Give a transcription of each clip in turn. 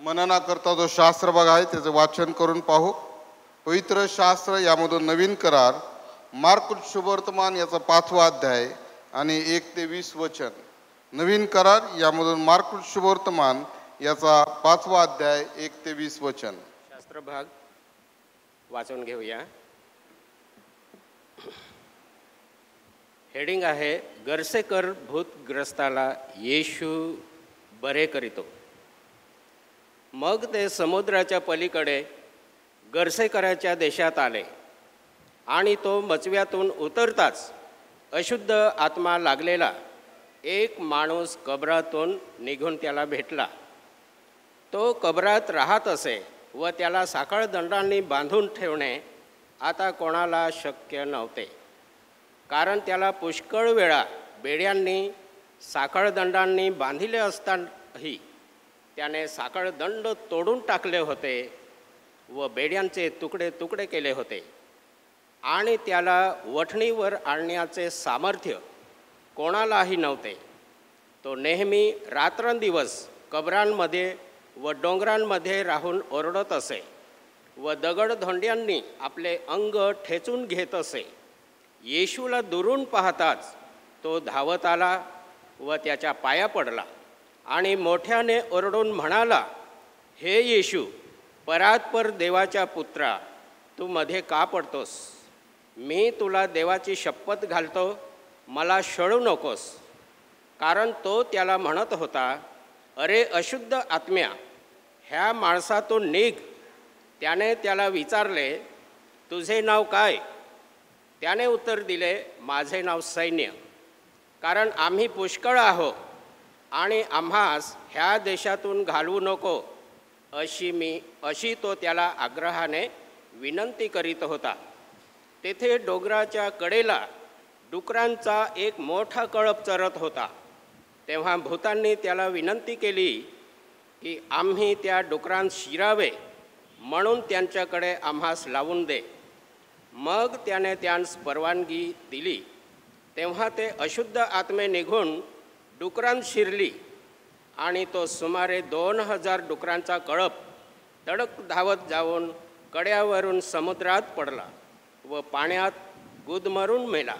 मननाकरता जो शास्त्र भाग आहे त्याचं वाचन करून पाहू. पवित्र शास्त्र यामधून नवीन करार मार्कुस शुभवर्तमान याचा 5वा अध्याय आणि 1 ते 20 वचन. नवीन करार यामधून मार्कुस शुभवर्तमान याचा 5वा अध्याय 1 ते 20 वचन. शास्त्र भाग वाचून घेऊया. हेडिंग आहे गर्सेकर भूतग्रस्ताला येशू बरे करीतो. मग ते समुद्राच्या पलीकडे गर्सेकराच्या देशात आले आणि तो मचव्यातून उतरताच अशुद्ध आत्मा लागलेला एक माणूस कबरातून निघून त्याला भेटला. तो कबरात राहत असे व त्याला साखळदंडांनी बांधून ठेवणे आता कोणाला शक्य नव्हते, कारण त्याला पुष्कळ वेळा बेड्यांनी साखळदंडांनी बांधिले असतानाही त्याने साखळदंड तोडून टाकले होते व बेड्यांचे तुकडे तुकडे केले होते आणि त्याला वठणीवर आणण्याचे सामर्थ्य कोणालाही नव्हते. तो नेहमी रात्रंदिवस कबरांमध्ये व डोंगरांमध्ये राहून ओरडत असे व दगडधोंड्यांनी आपले अंग ठेचून घेत असे. येशूला दुरून पाहताच तो धावत आला व त्याच्या पाया पडला आणि मोठ्याने ओरडून म्हणाला, हे येशू, परात्पर देवाच्या पुत्रा, तू मध्ये का पडतोस? मी तुला देवाची शपथ घालतो, मला शळू नकोस. कारण तो त्याला म्हणत होता, अरे अशुद्ध आत्म्या, ह्या माणसातून निघ. त्याने त्याला विचारले, तुझे नाव काय? त्याने उत्तर दिले, माझे नाव सैन्य, कारण आम्ही पुष्कळ आहो आणि आम्हास ह्या देशातून घालवू नको, अशी तो त्याला आग्रहाने विनंती करीत होता. तेथे डोंगराच्या कडेला डुकरांचा एक मोठा कळप चरत होता. तेव्हा भूतांनी त्याला विनंती केली की आम्ही त्या डुकरांस शिरावे म्हणून त्यांच्याकडे आम्हास लावून दे. मग त्याने त्यांस परवानगी दिली. तेव्हा ते अशुद्ध आत्मे निघून डुकरांत शिरली आणि तो सुमारे 2000 डुकरांचा कळप तडक धावत जाऊन कड्यावरून समुद्रात पडला व पाण्यात गुदमरून मेला.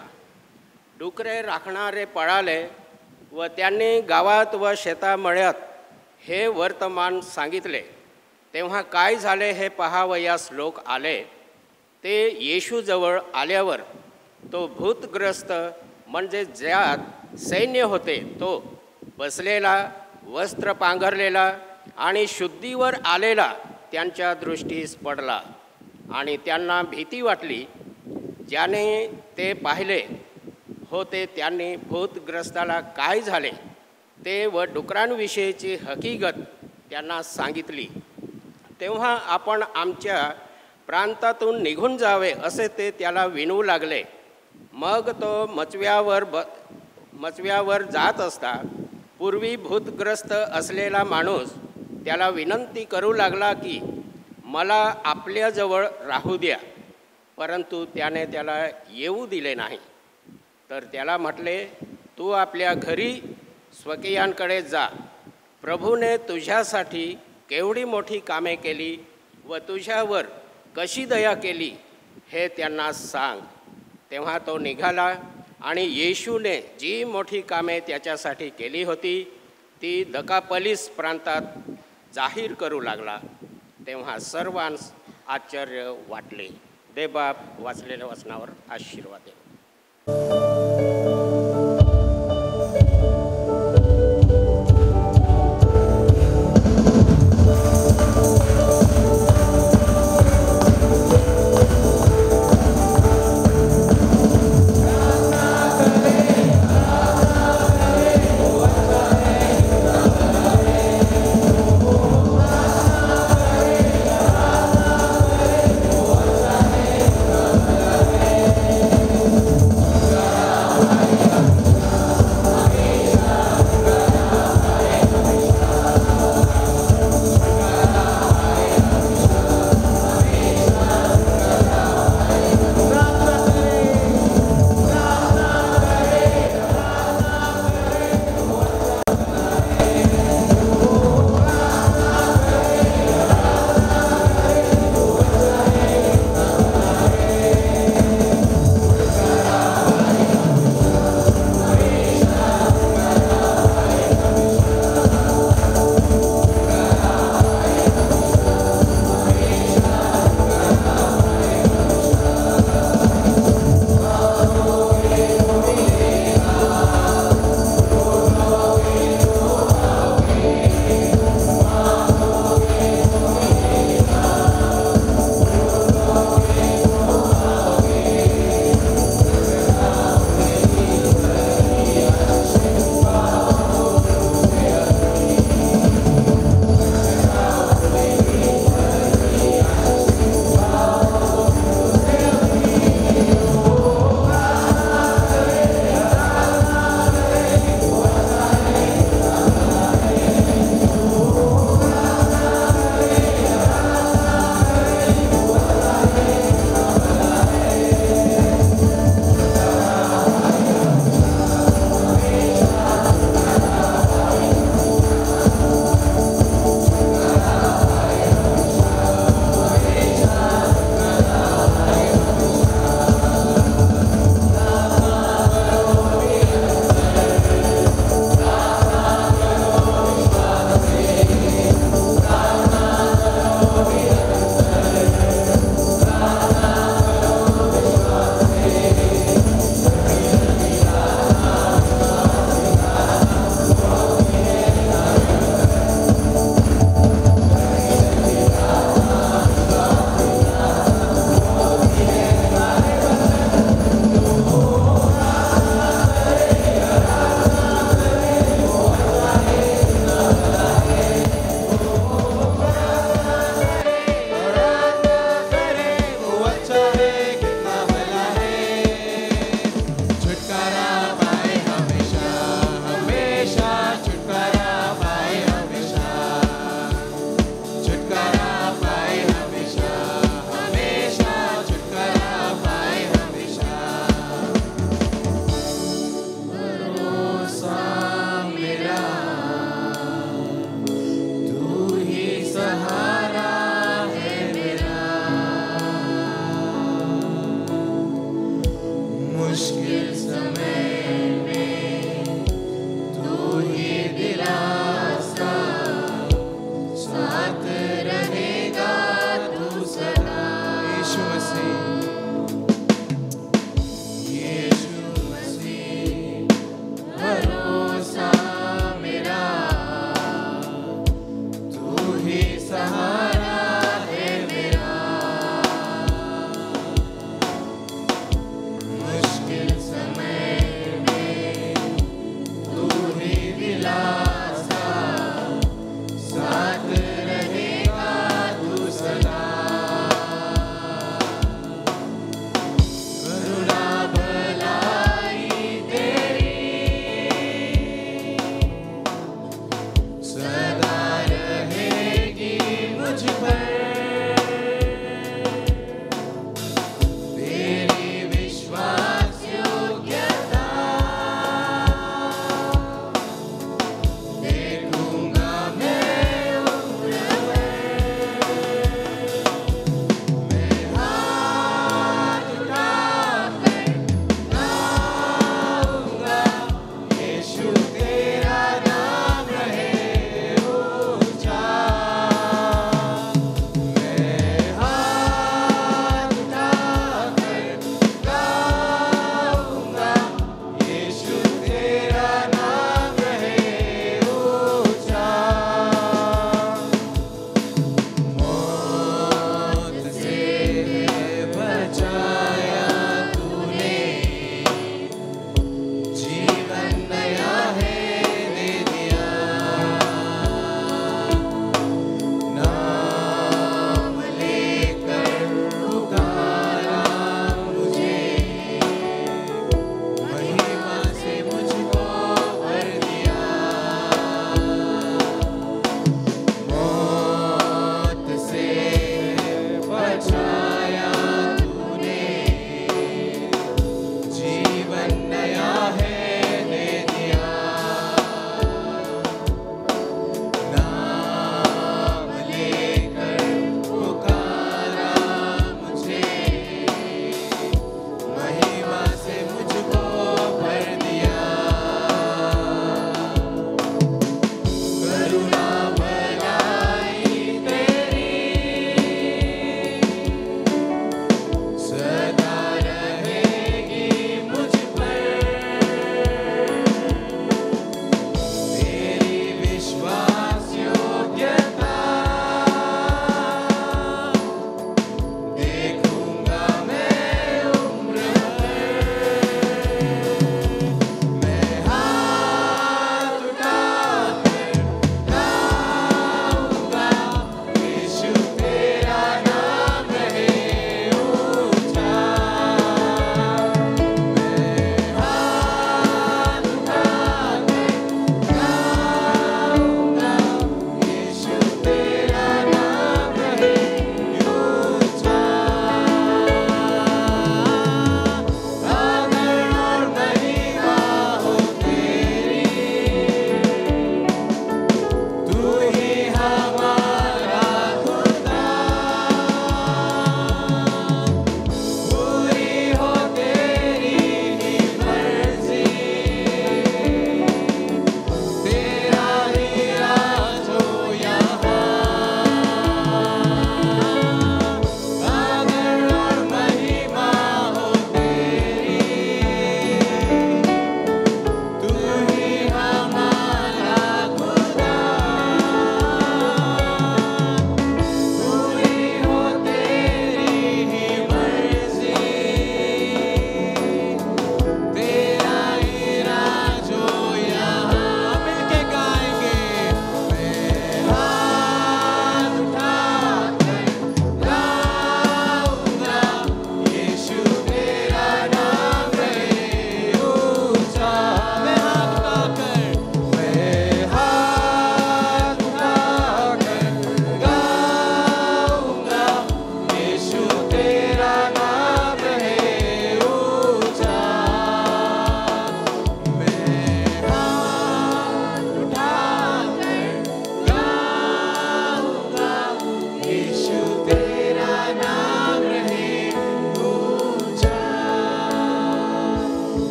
डुकरे राखणारे पळाले व त्यांनी गावात व शेतामळ्यात हे वर्तमान सांगितले. तेव्हा काय झाले हे पाहावयास लोक आले. ते येशूजवळ आल्यावर तो भूतग्रस्त म्हणजे ज्यात सैन्य होते तो बसलेला, वस्त्र पांघरलेला आणि शुद्धीवर आलेला त्यांच्या दृष्टीस पडला आणि त्यांना भीती वाटली. ज्याने ते पाहिले होते त्यांनी भूतग्रस्ताला काय झाले ते व डुकरांविषयीची हकीकत त्यांना सांगितली. तेव्हा आपण आमच्या प्रांतातून निघून जावे असे ते त्याला विनवू लागले. मग तो मचव्यावर जात असता पूर्वी भूतग्रस्त असलेला माणूस त्याला विनंती करू लागला की मला आपल्याजवळ राहू द्या, परंतु त्याने त्याला येऊ दिले नाही. तर त्याला म्हटले, तू आपल्या घरी स्वकीयांकडे जा. प्रभूने तुझ्यासाठी केवढी मोठी कामे केली व तुझ्यावर कशी दया केली हे त्यांना सांग. तेव्हा तो निघाला आणि येशूने जी मोठी कामे त्याच्यासाठी केली होती ती दकापलीस प्रांतात जाहीर करू लागला. तेव्हा सर्वांस आश्चर्य वाटले. देवबाप वाचलेल्या वचनावर आशीर्वाद दे.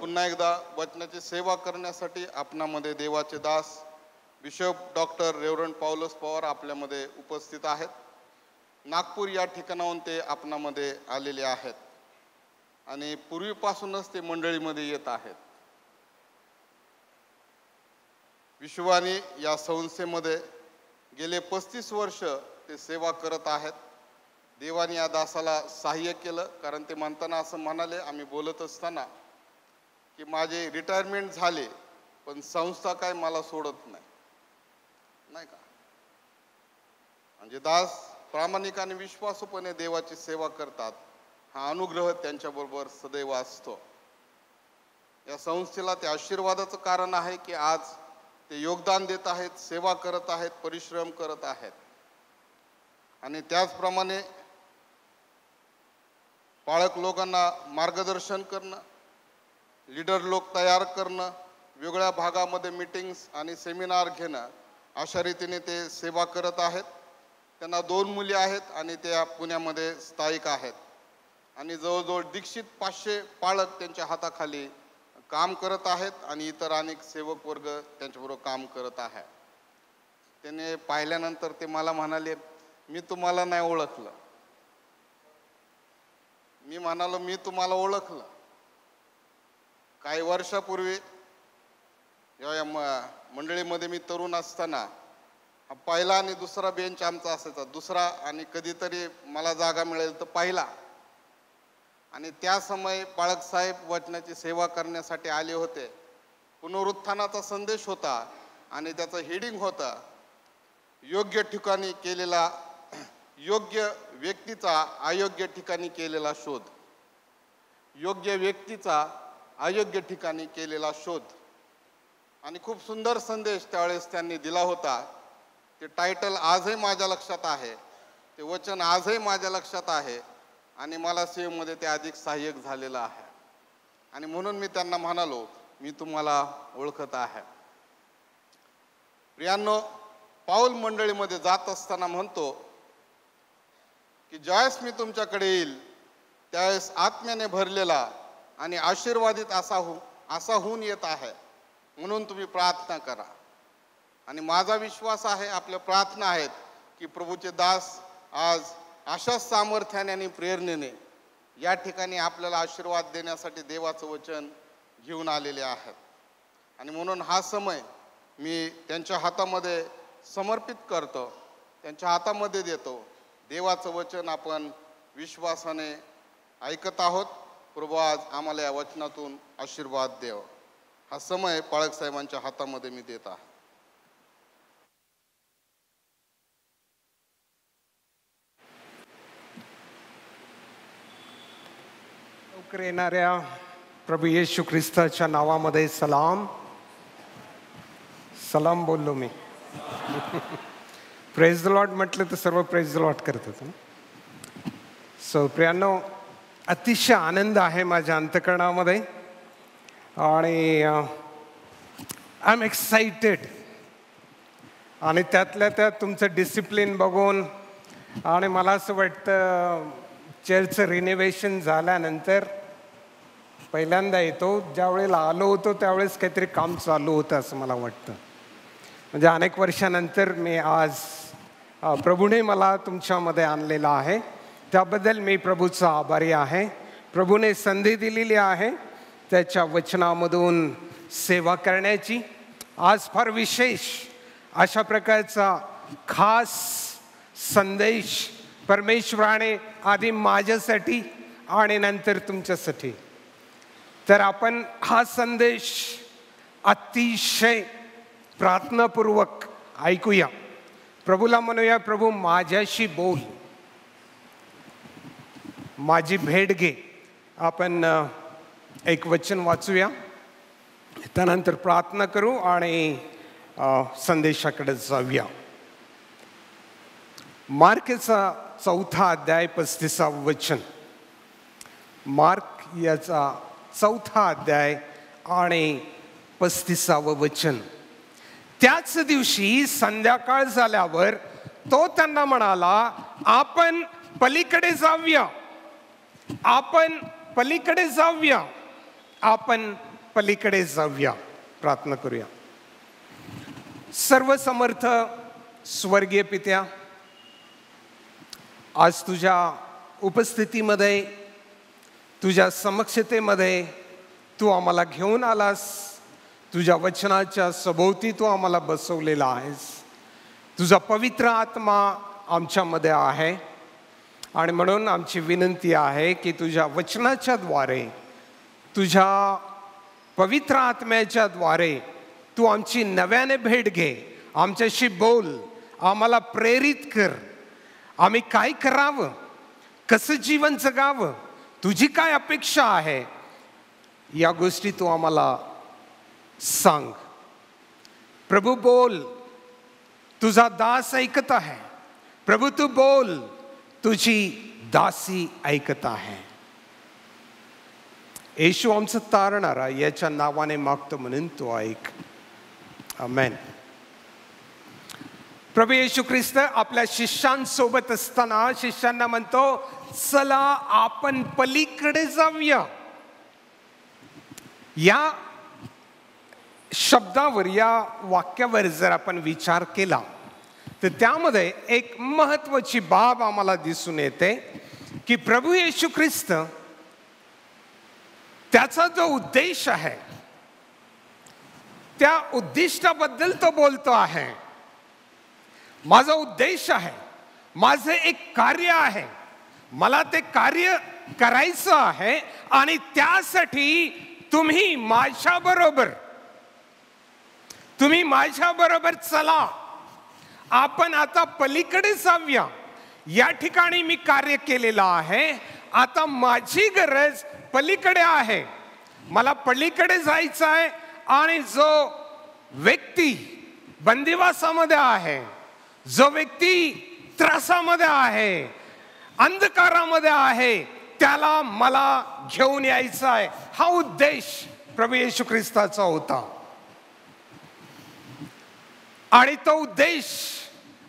पुन्हा एकदा वचनाची सेवा करण्यासाठी आपणामध्ये देवाचे दास bishop doctor reverend Paulus Pawar आपल्यामध्ये उपस्थित आहेत. नागपूर या ठिकाणाहून ते आपणामध्ये आलेले आहेत आणि पूर्वीपासूनच ते मंडळीमध्ये येत आहेत. विश्वानी या संस्थेमध्ये गेले 35 वर्ष ते सेवा करत आहेत. देवाने या दासाला सहाय्य केलं, कारण ते म्हणताना असं म्हणाले, आम्ही बोलत असताना की माझे रिटायरमेंट झाले पण संस्था काय मला सोडत नाही का. म्हणजे दास प्रामाणिक आणि विश्वासूपणे देवाची सेवा करतात. हा अनुग्रह त्यांच्याबरोबर सदैव असतो. या संस्थेला ते आशीर्वादाचं कारण आहे की आज ते योगदान देत आहेत, सेवा करत आहेत, परिश्रम करत आहेत. आणि त्याचप्रमाणे पाळक लोकांना मार्गदर्शन करणं, लीडर लोक तयार करणं, वेगळ्या भागामध्ये मीटिंग्स आणि सेमिनार घेणं, अशा रीतीने ते सेवा करत आहेत. त्यांना 2 मुली आहेत आणि त्या पुण्यामध्ये स्थायिक आहेत. आणि जवळजवळ दीक्षित 500 पाळक त्यांच्या हाताखाली काम करत आहेत आणि इतर अनेक सेवक वर्ग त्यांच्याबरोबर काम करत आहे. त्याने पाहिल्यानंतर ते मला म्हणाले, मी तुम्हाला नाही ओळखलं. मी म्हणालो, मी तुम्हाला ओळखलं. काही वर्षापूर्वी जेव्हा या मंडळीमध्ये मी तरुण असताना हा पहिला आणि दुसरा बेंच आमचा असायचा. दुसरा आणि कधीतरी मला जागा मिळेल तर पहिला. आणि त्या समय बाळकसाहेब वचनाची सेवा करण्यासाठी आले होते. पुनरुत्थानाचा संदेश होता आणि त्याचं हेडिंग होतं, योग्य ठिकाणी केलेला, योग्य व्यक्तीचा अयोग्य ठिकाणी केलेला शोध. योग्य व्यक्तीचा अयोग्य ठिकाणी केलेला शोध. आणि खूप सुंदर संदेश त्यावेळेस त्यांनी दिला होता. ते टायटल आजही माझ्या लक्षात आहे, ते वचन आजही माझ्या लक्षात आहे आणि मला सेवेमध्ये ते अधिक सहाय्यक झालेलं आहे. आणि म्हणून मी त्यांना म्हणालो, मी तुम्हाला ओळखत आहे. प्रियांनो, पाऊल मंडळीमध्ये जात असताना म्हणतो की ज्यावेळेस मी तुमच्याकडे येईल त्यावेळेस आत्म्याने भरलेला आणि आशीर्वादित असा होऊन येत आहे, म्हणून तुम्ही प्रार्थना करा. आणि माझा विश्वास आहे, आपल्या प्रार्थना आहेत की प्रभूचे दास आज अशाच सामर्थ्याने आणि प्रेरणेने या ठिकाणी आपल्याला आशीर्वाद देण्यासाठी देवाचं वचन घेऊन आलेले आहेत. आणि म्हणून हा समय मी त्यांच्या हातामध्ये समर्पित करतो, त्यांच्या हातामध्ये देतो. देवाचं वचन आपण विश्वासाने ऐकत आहोत. प्रभू आज आम्हाला या वचनातून आशीर्वाद देव. हा समय पाळक साहेबांच्या हातामध्ये मी देत आहे. लवकर येणाऱ्या प्रभू येशू ख्रिस्ताच्या नावामध्ये सलाम. सलाम बोललो मी. प्रेज द लॉर्ड म्हटलं तर सर्व प्रेज द लॉर्ड करत होतं. सो प्रियांनो, अतिशय आनंद आहे माझ्या अंतःकरणामध्ये आणि आय एम एक्साइटेड. आणि त्यातल्या त्यात तुमचं डिसिप्लिन बघून आणि मला असं वाटतं चर्चचं रिनोव्हेशन झाल्यानंतर पहिल्यांदा येतो. ज्यावेळेला आलो होतो त्यावेळेस काहीतरी काम चालू होतं असं मला वाटतं. म्हणजे अनेक वर्षानंतर मी आज प्रभूने मला तुमच्यामध्ये आणलेला आहे. त्याबद्दल मी प्रभूचा आभारी आहे. प्रभूने संधी दिलेली आहे त्याच्या वचनामधून सेवा करण्याची. आज फार विशेष अशा प्रकारचा खास संदेश परमेश्वराने आधी माझ्यासाठी आणि नंतर तुमच्यासाठी. तर आपण हा संदेश अतिशय प्रार्थनापूर्वक ऐकूया. प्रभूला म्हणूया, प्रभू माझ्याशी बोल, माझी भेट घे. आपण एक वचन वाचूया, त्यानंतर प्रार्थना करू आणि संदेशाकडे जाऊया. मार्कचा 4था अध्याय 35 वचन. मार्क याचा 4था अध्याय आणि 35 वचन. त्याच दिवशी संध्याकाळ झाल्यावर तो त्यांना म्हणाला, आपण पलीकडे जाऊया, आपण पलीकडे जाऊया, आपण पलीकडे जाऊया. प्रार्थना करूया. सर्वसमर्थ स्वर्गीय पित्या, आज तुझ्या उपस्थितीमध्ये, तुझ्या समक्षतेमध्ये तू आम्हाला घेऊन आलास. तुझ्या वचनाच्या सभोवती तू आम्हाला बसवलेला आहेस. तुझा पवित्र आत्मा आमच्यामध्ये आहे आणि म्हणून आमची विनंती आहे की तुझ्या वचनाच्या द्वारे, तुझ्या पवित्र आत्म्याच्या द्वारे तू आमची नव्याने भेट घे. आमच्याशी बोल, आम्हाला प्रेरित कर. आम्ही काय करावं, कसं जीवन जगावं, तुझी काय अपेक्षा आहे, या गोष्टी तू आम्हाला सांग. प्रभू बोल, तुझा दास ऐकत आहे. प्रभू तू बोल, तुझी दासी ऐकत आहे. येशू आमचं तारणारा याच्या नावाने मागतो म्हणून तू ऐक. आमेन. प्रभू येशू ख्रिस्त आपल्या शिष्यांसोबत असताना शिष्यांना म्हणतो, चला आपण पलीकडे जाऊया. या शब्दावर, या वाक्यावर जर आपण विचार केला तर त्यामध्ये एक महत्वाची बाब आम्हाला दिसून येते की प्रभू येशू ख्रिस्त त्याचा जो उद्देश आहे त्या उद्दिष्टाबद्दल तो बोलतो आहे. माझा उद्देश आहे, माझं एक कार्य आहे, मला ते कार्य करायचं आहे आणि त्यासाठी तुम्ही माझ्याबरोबर चला. आपण आता पलीकडे जाऊया. या ठिकाणी मी कार्य केलेलं आहे, आता माझी गरज पलीकडे आहे. मला पलीकडे जायचं आहे आणि जो व्यक्ती बंदिवासामध्ये आहे, जो व्यक्ती त्रासामध्ये आहे, अंधकारामध्ये आहे, त्याला मला घेऊन यायचं आहे. हा उद्देश प्रभू येशू ख्रिस्ताचा होता आणि तो उद्देश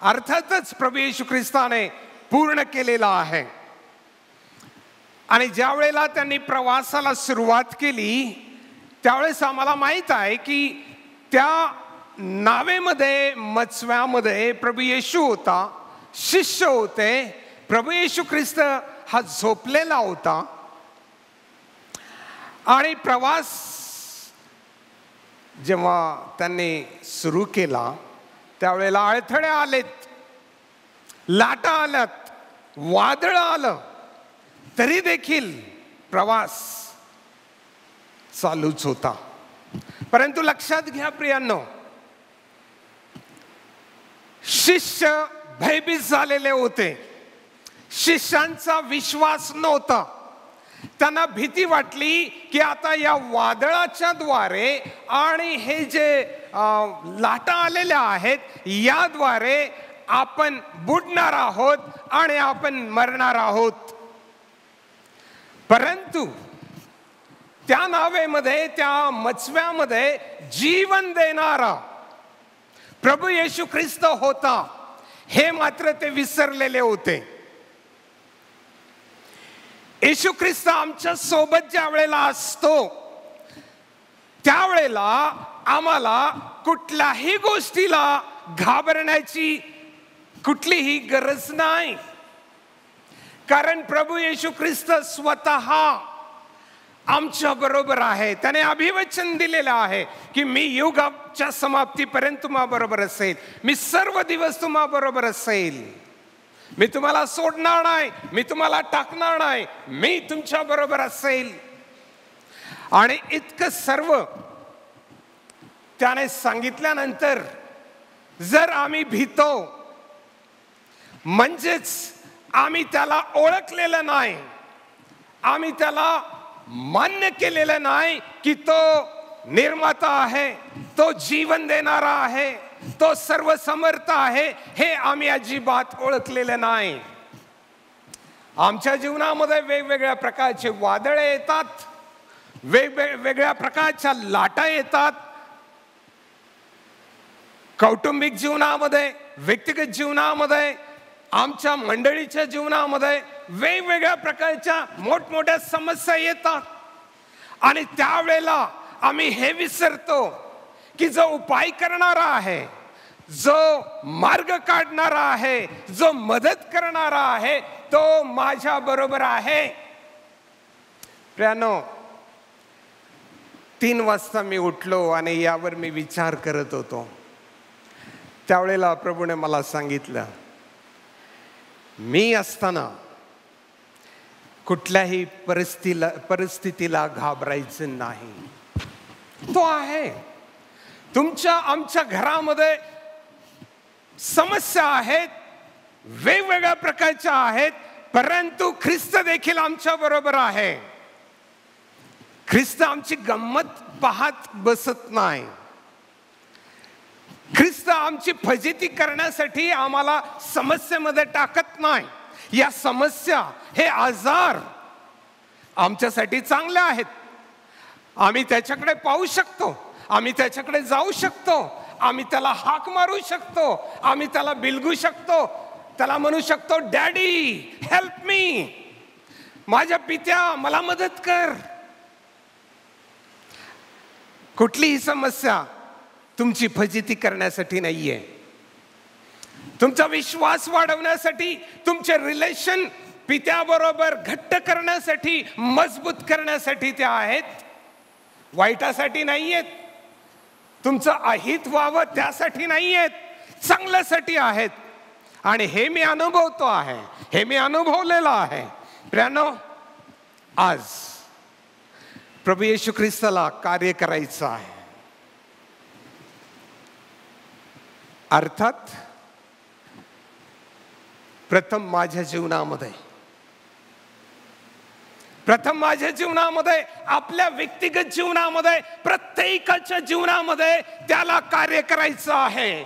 अर्थातच प्रभू येशू ख्रिस्ताने पूर्ण केलेला आहे. आणि ज्या वेळेला त्यांनी प्रवासाला सुरुवात केली त्यावेळेस आम्हाला माहित आहे की त्या नावेमध्ये, मत्स्यामध्ये प्रभू येशू होता, शिष्य होते. प्रभू येशू ख्रिस्त हा झोपलेला होता आणि प्रवास जेव्हा त्यांनी सुरू केला त्यावेळेला अडथळे आलेत, लाटा आल्यात, वादळ आलं, तरी देखील प्रवास चालूच होता. परंतु लक्षात घ्या प्रियांनो, शिष्य भयभीत झालेले होते. शिष्यांचा विश्वास नव्हता. त्यांना भीती वाटली की आता या वादळाच्या द्वारे आणि हे जे लाटा आलेल्या आहेत याद्वारे आपण बुडणार आहोत आणि आपण मरणार आहोत. परंतु त्या नावेमध्ये, त्या मत्स्यामध्ये जीवन देणारा प्रभू येशू ख्रिस्त होता, हे मात्र ते विसरलेले होते. येशू ख्रिस्त आमच्या सोबत ज्या वेळेला असतो त्यावेळेला आम्हाला कुठल्याही गोष्टीला घाबरण्याची कुठलीही गरज नाही. कारण प्रभू येशू ख्रिस्त स्वतः आमच्या बरोबर आहे. त्याने अभिवचन दिलेलं आहे की मी युगाच्या समाप्तीपर्यंत तुम्हा बरोबर असेल, मी सर्व दिवस तुम्हा बरोबर असेल, मी तुम्हाला सोडणार नाही, मी तुम्हाला टाकणार नाही, मी तुमच्या बरोबर असेल. आणि इतकं सर्व त्याने सांगितल्यानंतर जर आम्ही भीतो म्हणजेच आम्ही त्याला ओळखलेलं नाही, आम्ही त्याला मान्य केलेलं नाही की तो निर्माता आहे, तो जीवन देणारा आहे, तो सर्वसमर्थ आहे, हे आम्ही अजिबात ओळखलेलं नाही. आमच्या जीवनामध्ये वेगवेगळ्या प्रकारचे वादळे येतात, वेगवेगळ्या प्रकारच्या लाटा येतात. कौटुंबिक जीवनामध्ये, व्यक्तिगत जीवनामध्ये, आमच्या मंडळीच्या जीवनामध्ये वेगवेगळ्या प्रकारच्या मोठमोठ्या समस्या येतात. आणि त्यावेळेला आम्ही हे विसरतो की जो उपाय करणारा आहे, जो मार्ग काढणारा आहे, जो मदत करणारा आहे, तो माझ्या बरोबर आहे. प्रियानो, 3 वाजता मी उठलो आणि यावर मी विचार करत होतो. त्यावेळेला प्रभूने मला सांगितलं, मी असताना कुठल्याही परिस्थितीला घाबरायचं नाही. तो आहे. तुमच्या आमच्या घरामध्ये समस्या आहेत, वेगवेगळ्या प्रकारच्या आहेत, परंतु ख्रिस्त देखील आमच्या बरोबर आहे. ख्रिस्त आमची गंमत पाहत बसत नाही. ख्रिस्त आमची फजिती करण्यासाठी आम्हाला समस्येमध्ये टाकत नाही. या समस्या, हे आजार आमच्यासाठी चांगले आहेत. आम्ही त्याच्याकडे पाहू शकतो, आम्ही त्याच्याकडे जाऊ शकतो, आम्ही त्याला हाक मारू शकतो, आम्ही त्याला बिलगू शकतो, त्याला म्हणू शकतो, डॅडी हेल्प मी, माझ्या पित्या मला मदत कर. कुठलीही समस्या तुमची फजिती करण्यासाठी नाहीये. तुमचा विश्वास वाढवण्यासाठी, तुमचे रिलेशन पित्याबरोबर घट्ट करण्यासाठी, मजबूत करण्यासाठी त्या आहेत. वाईटासाठी नाहीयेत. तुमचं अहित व्हावं त्यासाठी नाहीयेत, चांगल्यासाठी आहेत. आणि हे मी अनुभवतो आहे, हे मी अनुभवलेलं आहे. प्रियानो, आज प्रभू येशू ख्रिस्ताला कार्य करायचं आहे. अर्थात प्रथम माझ्या जीवनामध्ये, आपल्या व्यक्तिगत जीवनामध्ये, प्रत्येकाच्या जीवनामध्ये त्याला कार्य करायचं आहे.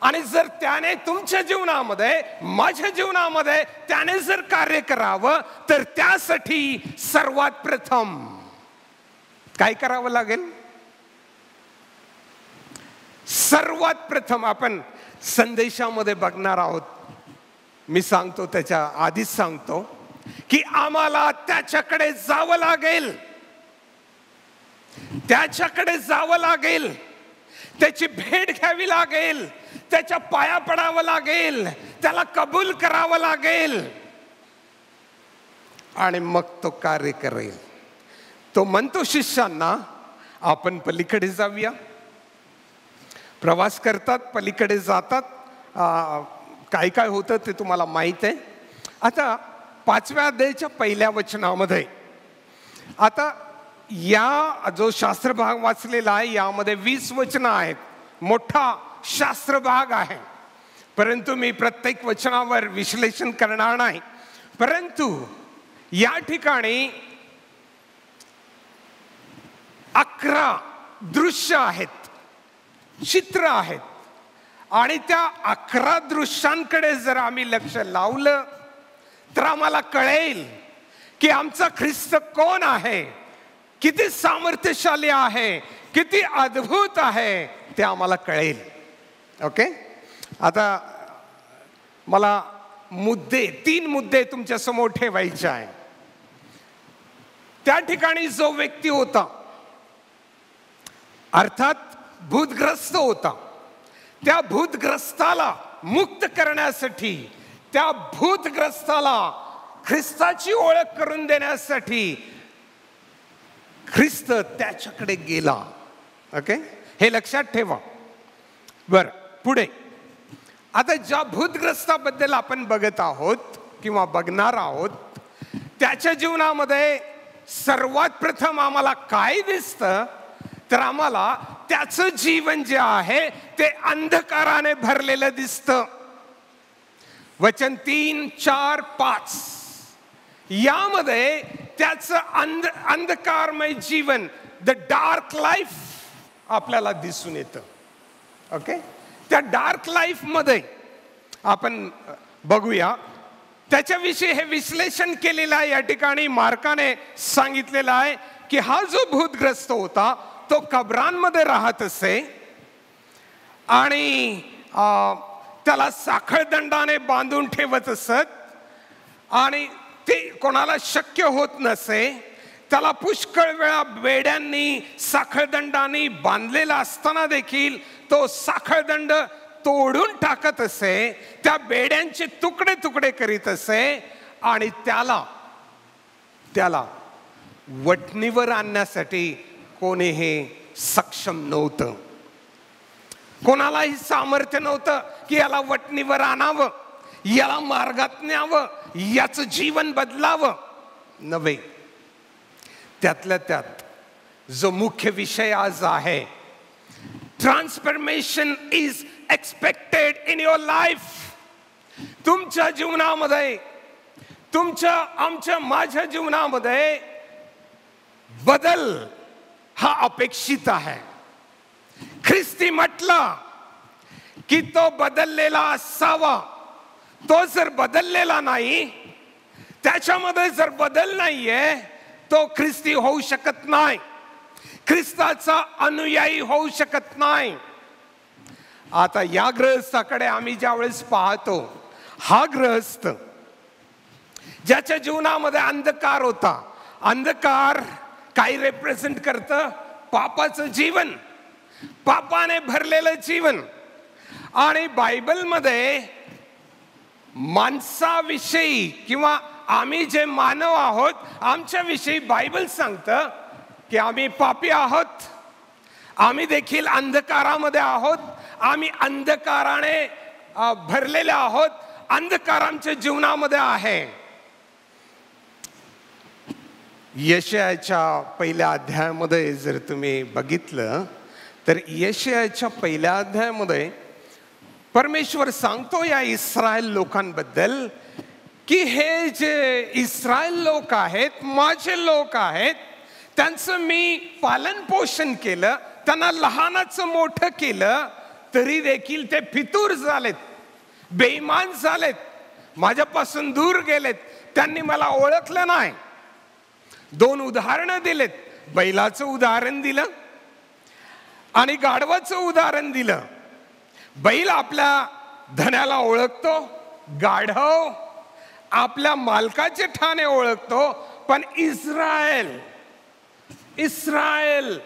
आणि जर त्याने तुमच्या जीवनामध्ये, माझ्या जीवनामध्ये त्याने जर कार्य करावं, तर त्यासाठी सर्वात प्रथम काय करावं लागेल? सर्वात प्रथम आपण संदेशामध्ये बघणार आहोत. मी सांगतो, त्याच्या आधीच सांगतो की आम्हाला त्याच्याकडे जावं लागेल. त्याच्याकडे जावं लागेल, त्याची भेट घ्यावी लागेल, त्याच्या पाया पडावं लागेल, त्याला कबूल करावं लागेल, आणि मग तो कार्य करेल. तो म्हणतो शिष्यांना, आपण पलीकडे जाऊया. प्रवास करतात, पलीकडे जातात. काय काय होतं ते तुम्हाला माहित आहे. आता 5व्या अध्यायाच्या 1ल्या वचनामध्ये, आता या जो शास्त्र भाग वाचलेला आहे यामध्ये 20 वचनं आहेत. मोठा शास्त्र भाग आहे, परंतु मी प्रत्येक वचनावर विश्लेषण करणार नाही. परंतु या ठिकाणी 11 दृश्य आहेत, चित्र आहेत. आणि त्या 11 दृश्यांकडे जर आम्ही लक्ष लावलं तर आम्हाला कळेल की आमचा ख्रिस्त कोण आहे, किती सामर्थ्यशाली आहे, किती अद्भुत आहे, ते आम्हाला कळेल. ओके, आता मला 3 मुद्दे तुमच्या समोर ठेवायचे आहे. त्या ठिकाणी जो व्यक्ती होता, अर्थात भूतग्रस्त होता, त्या भूतग्रस्ताला मुक्त करण्यासाठी, त्या भूतग्रस्ताला ख्रिस्ताची ओळख करून देण्यासाठी ख्रिस्त त्याच्याकडे गेला. ओके, हे लक्षात ठेवा. बरं, पुढे आता ज्या भूतग्रस्ताबद्दल आपण बघत आहोत किंवा बघणार आहोत, त्याच्या जीवनामध्ये सर्वात प्रथम आम्हाला काय दिसतं, तर आम्हाला त्याचं जीवन जे आहे ते अंधकाराने भरलेलं दिसतं. वचन 3, 4, 5 यामध्ये त्याचं अंधकारमय जीवन, द डार्क लाईफ आपल्याला दिसून येतं. ओके, त्या डार्क लाईफ मध्ये आपण बघूया. त्याच्याविषयी हे विश्लेषण केलेलं आहे. या ठिकाणी मार्काने सांगितलेलं आहे की हा जो भूतग्रस्त होता तो कब्रांमध्ये राहत असे आणि त्याला साखळदंडाने बांधून ठेवत असत आणि ते कोणाला शक्य होत नसे. त्याला पुष्कळ वेळा बेड्यांनी, साखळदंडांनी बांधलेला असताना देखील तो साखळदंड तोडून टाकत असे, त्या बेड्यांचे तुकडे तुकडे करीत असे आणि त्याला वटणीवर आणण्यासाठी कोणीही सक्षम नव्हतं. कोणालाही सामर्थ्य नव्हतं की याला वटणीवर आणावं, याला मार्गात न्यावं, याचं जीवन बदलावं. नव्हे. त्यातल्या त्यात जो मुख्य विषय आज आहे, transformation is expected in your life. तुमच्या जीवनामध्ये, आमच्या माझ्या जीवनामध्ये बदल हा अपेक्षित आहे. ख्रिस्ती म्हटला की तो बदललेला असावा. तो जर बदललेला नाही, त्याच्यामध्ये जर बदल नाहीये, तो ख्रिस्ती होऊ शकत नाही, ख्रिस्ताचा अनुयायी होऊ शकत नाही. आता या गृहस्थाकडे आम्ही ज्यावेळेस पाहतो, हा गृहस्थ ज्याच्या जीवनामध्ये अंधकार होता, अंधकार काय रिप्रेझेंट करतं? पापाचं जीवन, पापाने भरलेलं जीवन. आणि बायबलमध्ये माणसाविषयी किंवा आम्ही जे मानव आहोत, आमच्याविषयी बायबल सांगतं की आम्ही पापी आहोत, आम्ही देखील अंधकारामध्ये आहोत, आम्ही अंधकाराने भरलेले आहोत, अंधकार आमच्या जीवनामध्ये आहे. यशायाच्या पहिल्या अध्यायामध्ये जर तुम्ही बघितलं तर यशायाच्या पहिल्या अध्यायामध्ये परमेश्वर सांगतो या इस्रायल लोकांबद्दल की हे जे इस्रायल लोक आहेत, माझे लोक आहेत, त्यांचं मी पालन पोषण केलं, त्यांना लहानाचं मोठं केलं, तरी देखील ते फितूर झालेत, बेईमान झालेत, माझ्यापासून दूर गेलेत, त्यांनी मला ओळखलं नाही. 2 उदाहरणं दिलेत. बैलाचं उदाहरण दिलं आणि गाढवाचं उदाहरण दिलं. बैल आपल्या धन्याला ओळखतो, गाढव आपल्या मालकाचे ठाणे ओळखतो, पण इस्रायल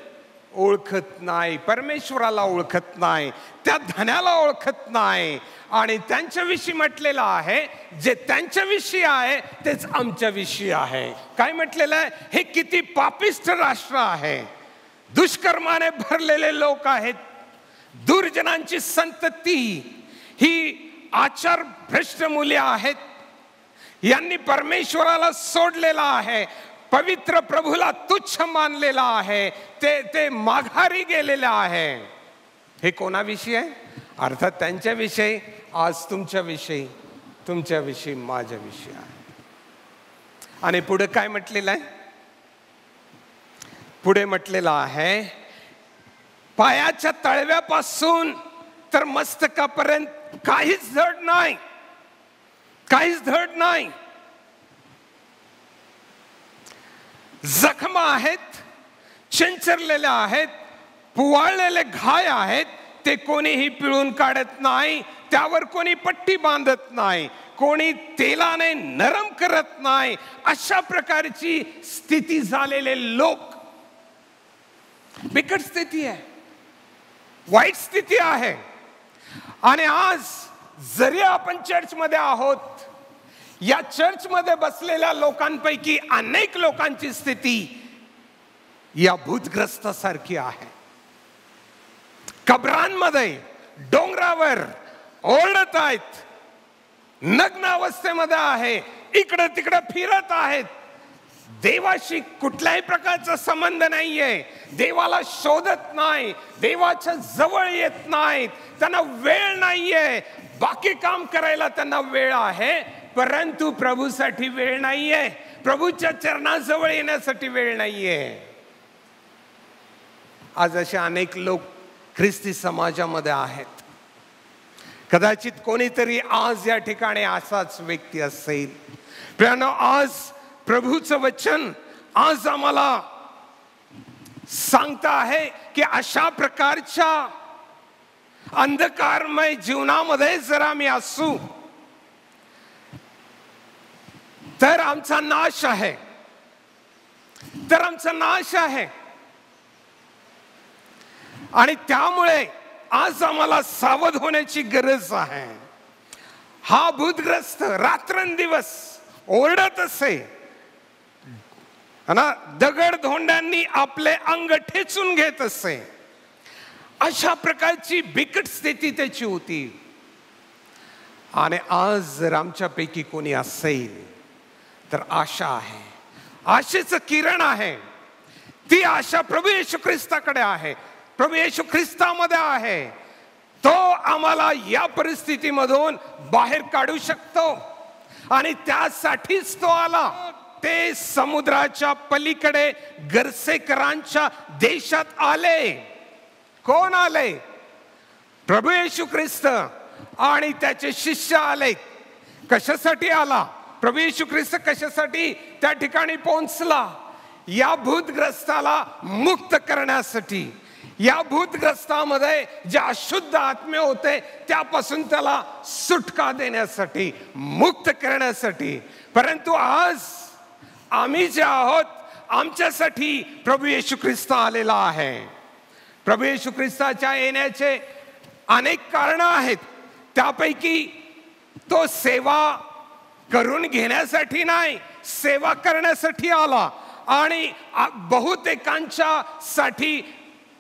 ओळखत नाही, परमेश्वराला ओळखत नाही, त्या धन्याला ओळखत नाही. आणि त्यांच्याविषयी म्हटलेलं आहे, जे त्यांच्याविषयी आहे तेच आमच्याविषयी आहे. काय म्हटलेलं आहे? हे किती पापिष्ट राष्ट्र आहे, दुष्कर्माने भरलेले लोक आहेत, दुर्जनांची संतती, ही आचार भ्रष्ट मुले आहेत, यांनी परमेश्वराला सोडलेला आहे, पवित्र प्रभूला तुच्छ मानलेला आहे, ते माघारी गेलेले आहे. हे कोणाविषयी आहे? अर्थात त्यांच्याविषयी, आज तुमच्याविषयी, तुमच्याविषयी, माझ्याविषयी आहे. आणि पुढे काय म्हटलेलं आहे? पुढे म्हटलेलं आहे, पायाच्या तळव्यापासून तर मस्तकापर्यंत काहीच धड नाही, काहीच धड नाही. जखमा आहेत, चंचरलेल्या आहेत, पुवाळलेले घाय आहेत, ते कोणीही पिळून काढत नाही, त्यावर कोणी पट्टी बांधत नाही, कोणी तेलाने नरम करत नाही. अशा प्रकारची स्थिती झालेले लोक, बिकट स्थिती आहे, वाईट स्थिती आहे. आणि आज जरी आपण चर्चमध्ये आहोत, या चर्चमध्ये बसलेल्या लोकांपैकी अनेक लोकांची स्थिती या भूतग्रस्तासारखी आहे. कब्रांमध्ये, डोंगरावर ओरडत आहेत, नग्न अवस्थेमध्ये आहे, इकडे तिकडे फिरत आहेत, देवाशी कुठल्याही प्रकारचा संबंध नाहीये, देवाला शोधत नाही, देवाच्या जवळ येत नाहीत, त्यांना वेळ नाहीये. बाकी काम करायला त्यांना वेळ आहे, परंतु प्रभूसाठी वेळ नाहीये, प्रभूच्या चरणाजवळ येण्यासाठी वेळ नाहीये. आज असे अनेक लोक ख्रिस्ती समाजामध्ये आहेत. कदाचित कोणीतरी आज या ठिकाणी असाच व्यक्ती असेल. प्रियानो, आज प्रभूचं वचन आज आम्हाला सांगता आहे की अशा प्रकारच्या अंधकारमय जीवनामध्ये जर आम्ही असू तर आमचा नाश आहे, तर आमचा नाश आहे. आणि त्यामुळे आज आम्हाला सावध होण्याची गरज आहे. हा भूतग्रस्त रात्रंदिवस ओरडत असे ना, दगड धोंड्यांनी आपले अंग ठेचून घेत असे. अशा प्रकारची बिकट स्थिती त्याची होती. आणि आज जर आमच्यापैकी कोणी असेल तर आशा आहे, आशेचं किरण आहे. ती आशा प्रभू येशू ख्रिस्ताकडे आहे, प्रभू येशू ख्रिस्तामध्ये आहे. तो आम्हाला या परिस्थितीमधून बाहेर काढू शकतो आणि त्यासाठीच तो आला. ते समुद्राच्या पलीकडे गर्सेकरांच्या देशात आले. कोण आले? प्रभू येशू ख्रिस्त आणि त्याचे शिष्य आले. कशासाठी आला प्रभू येशू ख्रिस्त? कशासाठी त्या ठिकाणी पोहोचला? या भूतग्रस्ताला मुक्त करण्यासाठी, या भूतग्रस्तामध्ये जे अशुद्ध आत्मे होते त्यापासून त्याला सुटका देण्यासाठी, मुक्त करण्यासाठी. परंतु आज आम्ही जे आहोत, आमच्यासाठी प्रभू येशू ख्रिस्त आलेला आहे. प्रभू येशू ख्रिस्ताच्या येण्याचे अनेक कारण आहेत. त्यापैकी तो सेवा करून घेण्यासाठी नाही, सेवा करण्यासाठी आला आणि बहुतेकांच्या साठी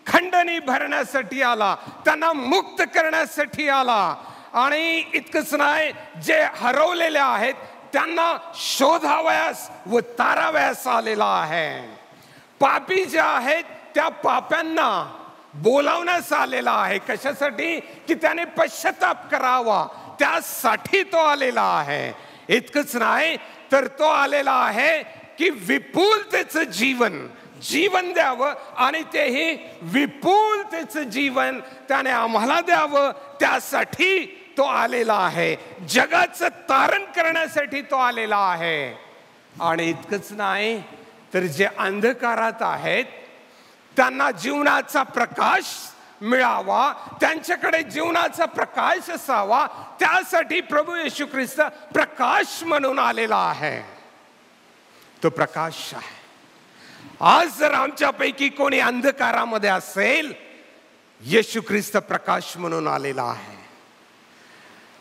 खंडणी भरण्यासाठी आला, त्यांना मुक्त करण्यासाठी आला. आणि इतकंच नाही, जे हरवलेले आहेत त्यांना शोधावयास व तारावयास आलेला आहे. पापी जे आहेत त्या पाप्यांना बोलावण्यास आलेला आहे. कशासाठी? की त्याने पश्चाताप करावा, त्यासाठी तो आलेला आहे. इतकंच नाही तर तो आलेला आहे की विपुलतेचं जीवन द्यावं आणि तेही विपुलतेचं जीवन त्याने आम्हाला द्यावं. त्यासाठी तो आलेला आहे. जगाचं तारण करण्यासाठी तो आलेला आहे. आणि इतकंच नाही तर जे अंधकारात आहेत त्यांना जीवनाचा प्रकाश मिळावा, त्यांच्याकडे जीवनाचा प्रकाश असावा, त्यासाठी प्रभू येशू ख्रिस्त प्रकाश म्हणून आलेला आहे. तो प्रकाश आहे. आज जर आमच्यापैकी कोणी अंधकारामध्ये असेल, येशू ख्रिस्त प्रकाश म्हणून आलेला आहे.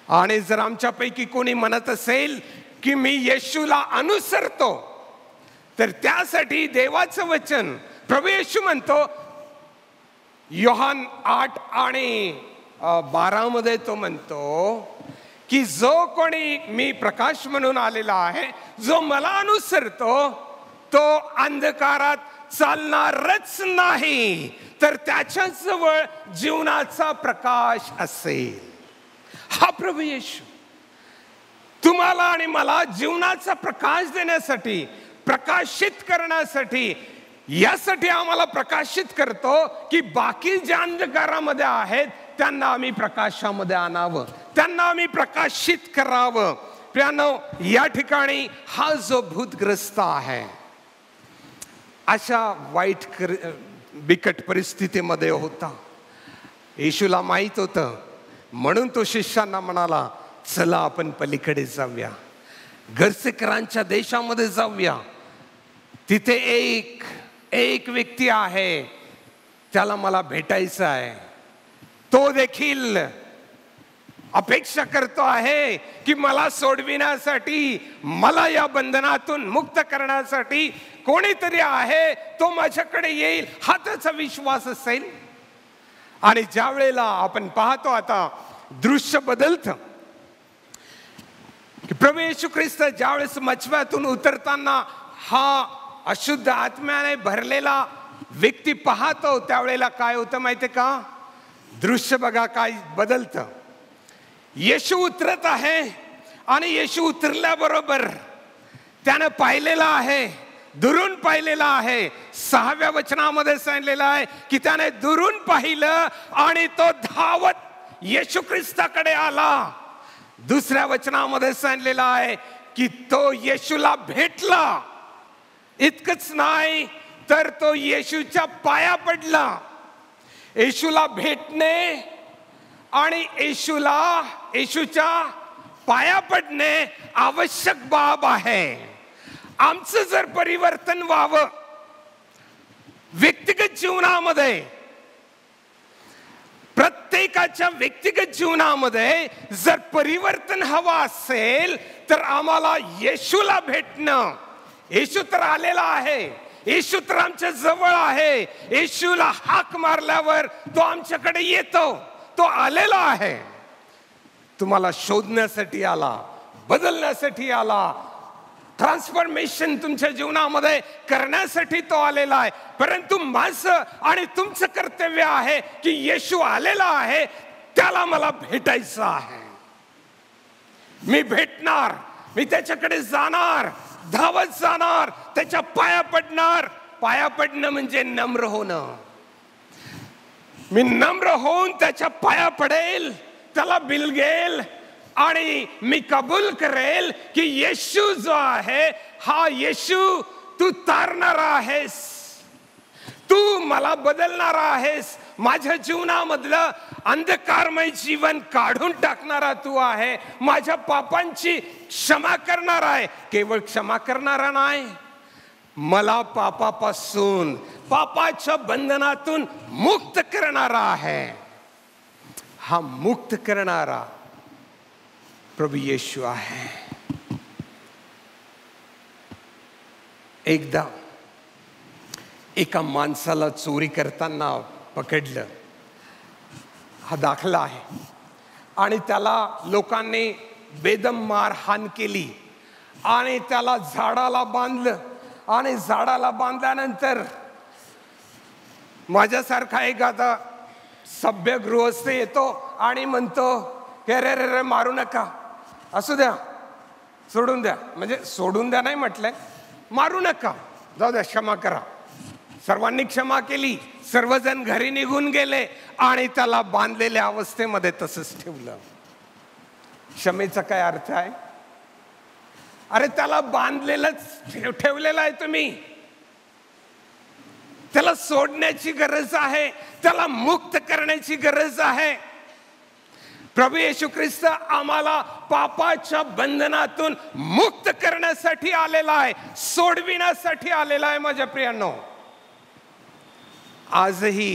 आणि जर आमच्यापैकी कोणी म्हणत असेल की मी येशूला अनुसरतो, तर त्यासाठी देवाचं वचन प्रभू येशू म्हणतो, योहान 8 आणि 12 मध्ये तो म्हणतो की जो कोणी मी प्रकाश म्हणून आलेला आहे, जो मला अनुसरतो, तो अंधकारात चालणारच नाही, तर त्याच्या जवळ जीवनाचा प्रकाश असेल. हा प्रभू येशू तुम्हाला आणि मला जीवनाचा प्रकाश देण्यासाठी, प्रकाशित करण्यासाठी, यासाठी आम्हाला प्रकाशित करतो की बाकी ज्या अंधकारामध्ये आहेत त्यांना आम्ही प्रकाशामध्ये आणावं, त्यांना आम्ही प्रकाशित करावं. प्रियानो, या ठिकाणी हा जो भूतग्रस्त आहे अशा वाईट बिकट परिस्थितीमध्ये होता. येशूला माहित होतं, म्हणून तो शिष्यांना म्हणाला, चला आपण पलीकडे जाऊया, गर्सेकरांच्या देशामध्ये जाऊया. तिथे एक व्यक्ती आहे, त्याला मला भेटायचं आहे. तो देखील अपेक्षा करतो आहे की मला सोडविण्यासाठी, मला या बंधनातून मुक्त करण्यासाठी कोणीतरी आहे, तो माझ्याकडे येईल, हा त्याचा विश्वास असेल. आणि ज्या वेळेला आपण पाहतो आता दृश्य बदलतं की प्रभू येशू ख्रिस्त ज्यावेळेस मछव्यातून उतरताना हा अशुद्ध आत्म्याने भरलेला व्यक्ती पाहतो, त्यावेळेला काय होतं माहितीये का? दृश्य बघा काय बदलतं. येशू उतरत आहे आणि येशू उतरल्याबरोबर त्यानं पाहिलेला आहे, दुरून पाहिलेला आहे. 6व्या वचनामध्ये सांगितलेलं आहे की त्याने दुरून पाहिलं आणि तो धावत येशू ख्रिस्ताकडे आला. 2ऱ्या वचनामध्ये सांगितलेलं आहे की तो येशूला भेटला. इतकंच नाही तर तो येशूच्या पाया पडला. येशूला भेटणे आणि येशूच्या पाया पडणे आवश्यक बाब आहे. आमचं जर परिवर्तन व्हावं व्यक्तिगत जीवनामध्ये, प्रत्येकाच्या व्यक्तिगत जीवनामध्ये जर परिवर्तन हवं असेल तर आम्हाला येशूला भेटणं. येशू तर आलेला आहे, येशू तर आमच्या जवळ आहे. येशूला हाक मारल्यावर तो आमच्याकडे येतो. तो आलेला आहे. तुम्हाला शोधण्यासाठी आला, बदलण्यासाठी आला, ट्रान्सफॉर्मेशन तुमच्या जीवनामध्ये करण्यासाठी तो आलेला आहे. परंतु माझं आणि तुमचं कर्तव्य आहे की येशू आलेला आहे, त्याला मला भेटायचं आहे. मी भेटणार, मी त्याच्याकडे जाणार, धावत जाणार, त्याच्या पाया पडणार. पाया पडणं म्हणजे नम्र होणं. मी नम्र होऊन त्याच्या पाया पडेल, त्याला बिलगेल आणि मी कबूल करेल की येशू जो आहे, हा येशू तू तारणारा आहेस, तू मला बदलणारा आहेस, माझ्या जीवनामधलं अंधकारमय जीवन काढून टाकणारा तू आहे, माझ्या पापांची क्षमा करणारा आहे. केवळ क्षमा करणारा नाही, मला पापापासून, पापाच्या बंधनातून मुक्त करणारा आहे. हा मुक्त करणारा प्रभू येशू आहे. एकदा एका माणसाला चोरी करताना पकडलं. हा दाखला आहे. आणि त्याला लोकांनी बेदम मारहाण केली आणि त्याला झाडाला बांधलं. आणि झाडाला बांधल्यानंतर माझ्यासारखा एक आता सभ्य गृहस्थ येतो आणि म्हणतो की अरे रे रे मारू नका, असू द्या, सोडून द्या. म्हणजे सोडून द्या नाही म्हटलंय, मारू नका, जाऊ द्या, क्षमा करा. सर्वांनी क्षमा केली. सर्वजण घरी निघून गेले आणि त्याला बांधलेल्या अवस्थेमध्ये तसंच ठेवलं. क्षमेचा काय अर्थ आहे? अरे त्याला बांधलेलंच ठेवलेलं आहे तुम्ही. त्याला सोडण्याची गरज आहे, त्याला मुक्त करण्याची गरज आहे. प्रभू येशू ख्रिस्त आम्हाला पापाच्या बंधनातून मुक्त करण्यासाठी आलेला आहे, सोडविण्यासाठी आलेला आहे. माझ्या प्रियांनो, आजही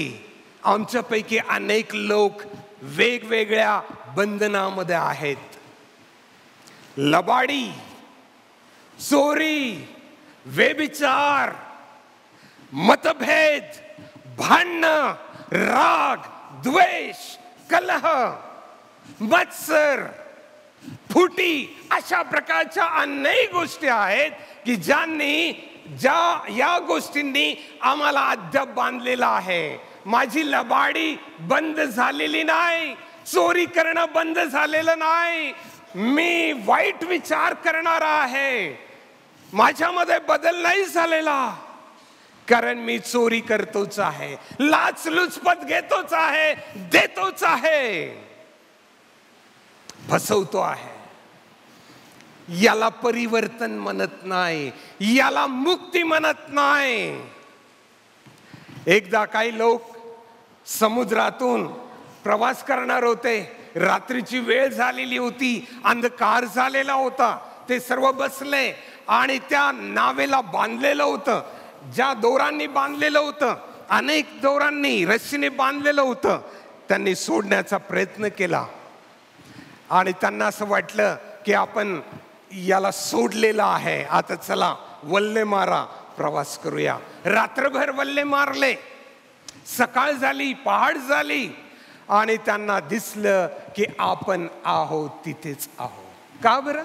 आमच्यापैकी अनेक लोक वेगवेगळ्या बंधनामध्ये आहेत. लबाडी, चोरी, व्यभिचार, मतभेद, भांडण, राग, द्वेष, कलह, मत्सर, फुटी, अशा प्रकारच्या अनेक गोष्टी आहेत की या गोष्टींनी आम्हाला अद्याप बांधलेला आहे. माझी लबाडी बंद झालेली नाही, चोरी करणं बंद झालेलं नाही, मी वाईट विचार करणारा आहे, माझ्यामध्ये बदल नाही झालेला, कारण मी चोरी करतोच आहे, लाचलुचपत घेतोच आहे, देतोच आहे, फसवतो आहे. याला परिवर्तन म्हणत नाही, याला मुक्ती म्हणत नाही. एकदा काही लोक समुद्रातून प्रवास करणार होते. रात्रीची वेळ झालेली होती, अंधकार झालेला होता. ते सर्व बसले आणि त्या नावेला बांधलेलं होतं, ज्या दोरांनी बांधलेलं होतं, अनेक दोरांनी, रस्सीने बांधलेलं होतं. त्यांनी सोडण्याचा प्रयत्न केला आणि त्यांना असं वाटलं की आपण याला सोडलेलं आहे, आता चला वल्ले मारा, प्रवास करूया. रात्रभर वल्ले मारले. सकाळ झाली, पहाट झाली आणि त्यांना दिसलं की आपण आहोत तिथेच आहोत. का बरं?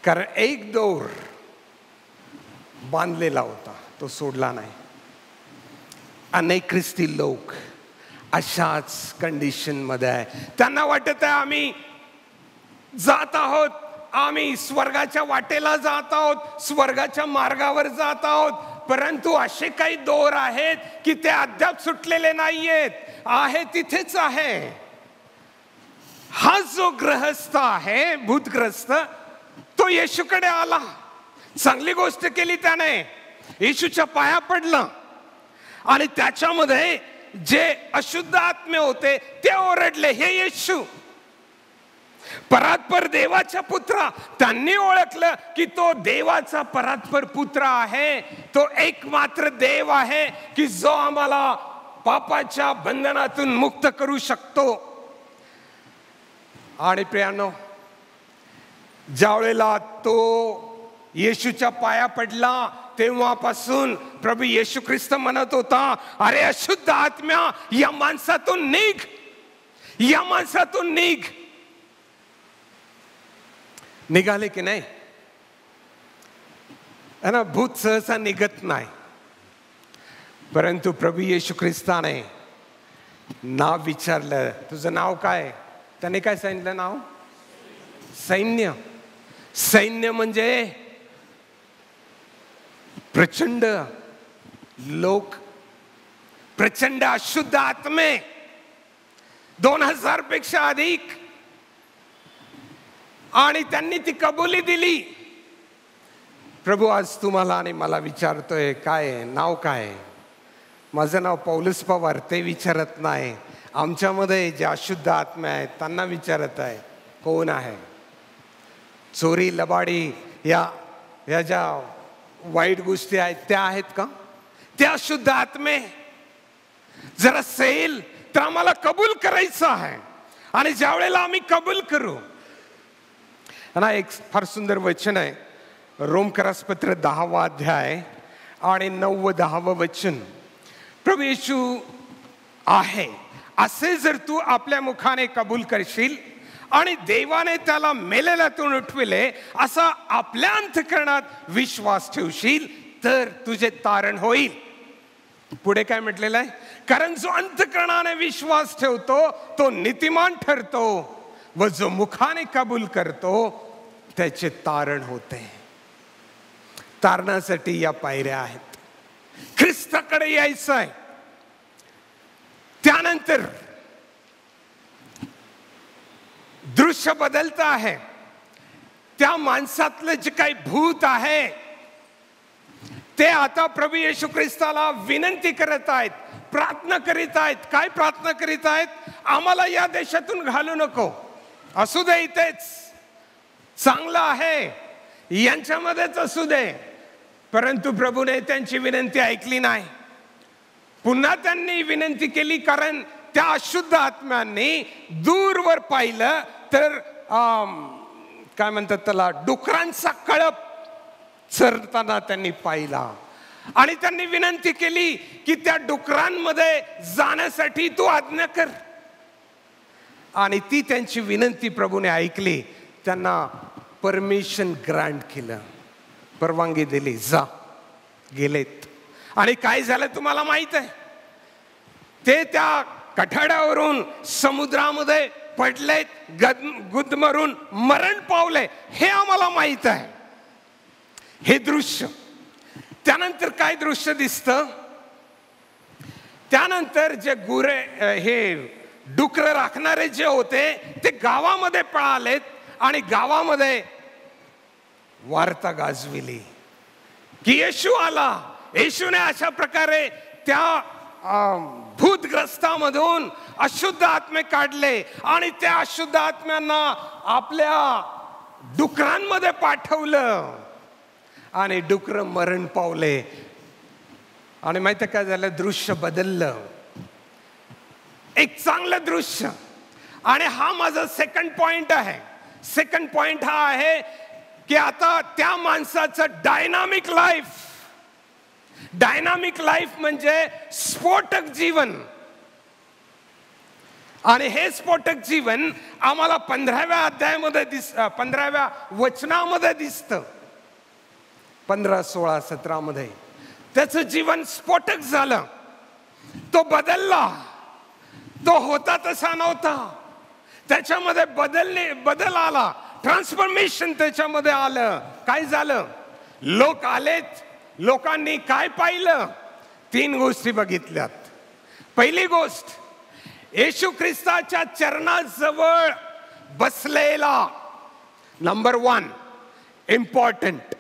कारण एक दोर बांधलेला होता, तो सोडला नाही. अनेक ख्रिस्ती लोक अशाच कंडिशन मध्ये आहे. त्यांना वाटत आहे आम्ही जात आहोत, आम्ही स्वर्गाच्या वाटेला जात आहोत, स्वर्गाच्या मार्गावर जात आहोत. परंतु असे काही दोर आहेत की ते अद्याप सुटलेले नाहीयेत, आहे तिथेच आहे. हा जो ग्रहस्थ आहे, भूतग्रस्त, तो येशूकडे आला, चांगली गोष्ट केली त्याने, येशूच्या पाया पडला आणि त्याच्यामध्ये जे अशुद्ध आत्मे होते ते ओरडले, हे येशू परात्पर देवाचा पुत्र. त्यांनी ओळखलं की तो देवाचा परात्पर पुत्र आहे, तो एकमात्र देव आहे की जो आम्हाला पापाच्या बंधनातून मुक्त करू शकतो. आणि प्रियानो, ज्या वेळेला तो येशूच्या पाया पडला तेव्हापासून प्रभू येशू ख्रिस्त म्हणत होता, अरे अशुद्ध आत्म्या या माणसातून निघ, या माणसातून निघ. निघाले की नाही? ना, भूत सहसा निघत नाही. परंतु प्रभू येशू ख्रिस्ताने नाव विचारलं, तुझं नाव काय? त्याने काय सांगितलं नाव? सैन्य. सैन्य म्हणजे प्रचंड लोक, प्रचंड अशुद्ध आत्मे, 2000 पेक्षा अधिक. आणि त्यांनी ती कबुली दिली. प्रभू आज तुम्हाला आणि मला विचारतोय, काय नाव काय? माझं नाव पौलुस पवार. ते विचारत नाही. आमच्यामध्ये जे अशुद्ध आत्मे आहेत त्यांना विचारत आहे, कोण आहे? चोरी लबाडी या ज्या वाईट गोष्टी आहेत त्या आहेत का? त्या अशुद्ध आत्मे जर असेल तर आम्हाला कबूल करायचं आहे. आणि ज्या वेळेला आम्ही कबूल करू ना, एक फार सुंदर वचन आहे, रोमकरासपत्र 10वा अध्याय आणि 9 व 10वं वचन. प्रभू येशू आहे असे जर तू आपल्या मुखाने कबूल करशील आणि देवाने त्याला मेलेल्यातून उठविले असा आपल्या अंतःकरणात विश्वास ठेवशील तर तुझे तारण होईल. पुढे काय म्हटलेलं आहे? कारण जो अंतःकरणाने विश्वास ठेवतो तो नीतिमान ठरतो व जो मुखाने कबूल करतो त्याचे तारण होते. तारणासाठी या पायऱ्या आहेत. ख्रिस्ताकडे यायचं आहे. त्यानंतर दृश्य बदलतं आहे. त्या माणसातलं जे काही भूत आहे ते आता प्रभू येशू ख्रिस्ताला विनंती करत आहेत, प्रार्थना करीत आहेत. काय प्रार्थना करीत आहेत? आम्हाला या देशातून घालू नको, असू दे इथेच, चांगलं आहे, यांच्यामध्येच असू दे. परंतु प्रभूने त्यांची विनंती ऐकली नाही. पुन्हा त्यांनी विनंती केली, कारण त्या अशुद्ध आत्म्यांनी दूरवर पाहिलं तर काय म्हणतात त्याला, डुकरांचा कळप चरताना त्यांनी पाहिला. आणि त्यांनी विनंती केली की त्या डुकरांमध्ये जाण्यासाठी तू आज्ञा कर. आणि ती त्यांची विनंती प्रभूने ऐकली. त्यांना परमिशन ग्रांट केलं, परवानगी दिली, जा. गेलेत. आणि काय झालं तुम्हाला माहित आहे? ते त्या कठाड्यावरून समुद्रामध्ये पडलेत, गुदमरून मरण पावले, हे आम्हाला माहित आहे. हे दृश्य. त्यानंतर काय दृश्य दिसतं? त्यानंतर जे गुरे, हे डुकर राखणारे जे होते ते गावामध्ये पळालेत आणि गावामध्ये वार्ता गाजविली की येशू आला. येशूने अशा प्रकारे त्या भूतग्रस्तामधून अशुद्ध आत्मे काढले आणि त्या अशुद्ध आत्म्यांना आपल्या डुकरांमध्ये पाठवलं आणि डुकर मरण पावले. आणि माहिती काय झालं? दृश्य बदललं. एक चांगलं दृश्य. आणि हा माझा सेकंड पॉइंट आहे. सेकंड पॉइंट हा आहे की आता त्या माणसाचं डायनामिक लाईफ. डायनामिक लाईफ म्हणजे स्फोटक जीवन. आणि हे स्फोटक जीवन आम्हाला 15व्या अध्यायामध्ये 15व्या वचनामध्ये दिसतं. 15, 16, 17 मध्ये त्याचं जीवन स्फोटक झालं. तो बदलला. तो होता तसा नव्हता. त्याच्यामध्ये बदल आला. ट्रान्सफॉर्मेशन त्याच्यामध्ये आलं. काय झालं? लोक आलेत. लोकांनी काय पाहिलं? 3 गोष्टी बघितल्यात. पहिली गोष्ट, येशू ख्रिस्ताच्या चरणाजवळ बसलेला, नंबर 1 इम्पॉर्टंट,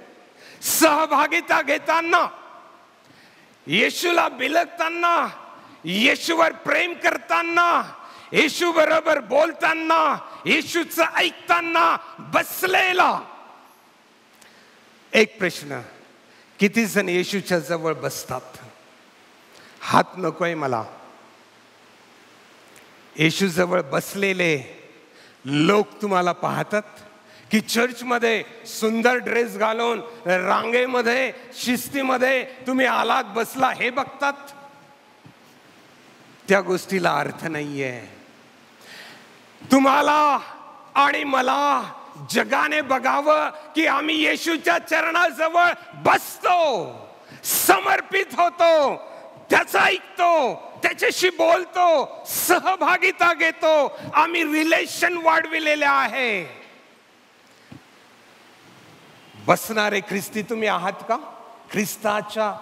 सहभागिता घेताना, येशूला बिलगताना, येशूवर प्रेम करताना, येशू बरोबर बोलताना, येशूचं ऐकताना बसलेला. एक प्रश्न, किती जण येशूच्या जवळ बसतात? हात नकोय मला, येशूजवळ बसलेले लोक तुम्हाला पाहतात की चर्चमध्ये सुंदर ड्रेस घालून रांगेमध्ये शिस्तीमध्ये तुम्ही आलात बसला हे बघतात? त्या गोष्टीला अर्थ नाहीये. तुम्हाला आणि मला जगाने बघावं की आम्ही येशूच्या चरणाजवळ बसतो, समर्पित होतो, त्याचं ऐकतो, त्याच्याशी बोलतो, सहभागिता घेतो. आम्ही रिलेशन वाढविलेले आहे. बसणारे ख्रिस्ती तुम्ही आहात का? ख्रिस्ताच्या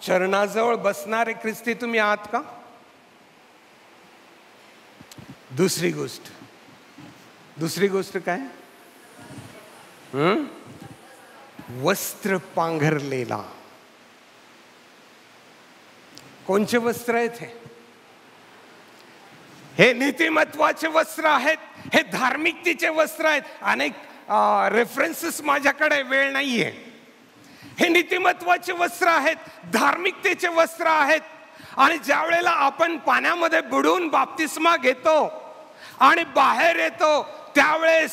चरणाजवळ बसणारे ख्रिस्ती तुम्ही आहात का? दुसरी गोष्ट काय? वस्त्र पांघरलेला. कोणचे वस्त्र आहेत हे नीतिमत्वाचे वस्त्र आहेत, हे धार्मिकतेचे वस्त्र आहेत. अनेक रेफरन्सेस माझ्याकडे वेळ नाहीये. हे नीतिमत्वाचे वस्त्र आहेत, धार्मिकतेचे वस्त्र आहेत. आणि ज्या वेळेला आपण पाण्यामध्ये बुडून बाप्तिस्मा घेतो आणि बाहेर येतो त्यावेळेस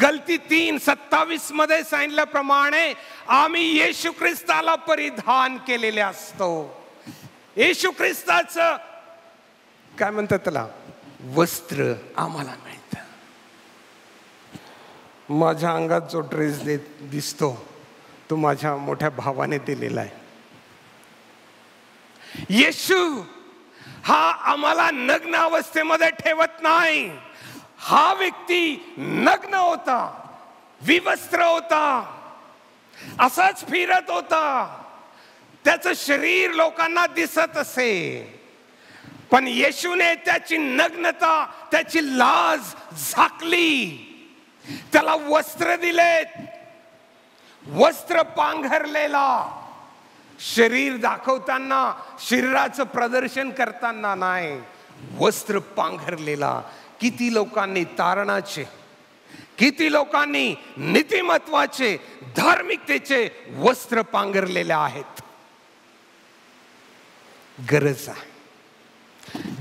गलती 3:27 मध्ये सांगितल्याप्रमाणे आम्ही येशू ख्रिस्ताला परिधान केलेले असतो. येशू ख्रिस्ताचं काय म्हणतात त्याला, वस्त्र आम्हाला मिळतं. माझ्या अंगात जो ड्रेस दिसतो तो माझ्या मोठ्या भावाने दिलेला आहे. येशू हा आम्हाला नग्न अवस्थेमध्ये ठेवत नाही. हा व्यक्ती नग्न होता, विवस्त्र होता, असाच फिरत होता. त्याचं शरीर लोकांना दिसत असे, पण येशूने त्याची नग्नता, त्याची लाज झाकली. त्याला वस्त्र दिलेत, वस्त्र पांघरलेला. शरीर दाखवताना, शरीराचं प्रदर्शन करताना नाही, वस्त्र पांघरलेला. किती लोकांनी तारणाचे, किती लोकांनी नीतिमत्वाचे, धार्मिकतेचे वस्त्र पांघरलेले आहेत. गरज आहे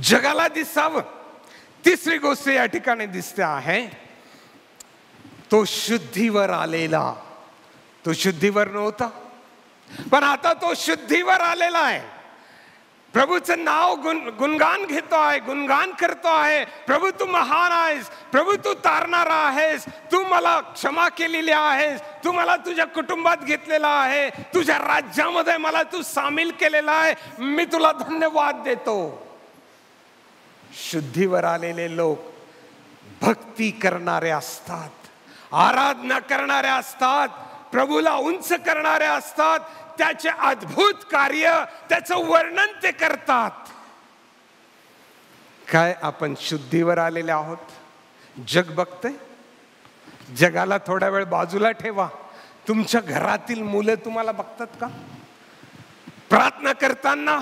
जगाला दिसावं. तिसरी गोष्ट या ठिकाणी दिसते आहे, तो शुद्धीवर आलेला. तो शुद्धीवर नव्हता, पण आता तो शुद्धीवर आलेला आहे. प्रभूचं नाव गुणगान घेतो आहे, गुणगान करतो आहे. प्रभू तू महान आहेस, प्रभू तू तारणारा आहेस, तू मला क्षमा केलेली आहेस, तू मला तुझ्या कुटुंबात घेतलेला आहे, तुझ्या राज्यामध्ये मला तू सामील केलेला आहे, मी तुला धन्यवाद देतो. शुद्धीवर आलेले लोक भक्ती करणारे असतात, आराधना करणारे असतात, प्रभूला उंच करणारे असतात. त्याचे अद्भुत कार्य, त्याचं वर्णन ते करतात. काय आपण शुद्धीवर आलेले आहोत? जग बघते. जगाला थोडा वेळ बाजूला ठेवा. तुमच्या घरातील मुलं तुम्हाला बघतात का? प्रार्थना करताना,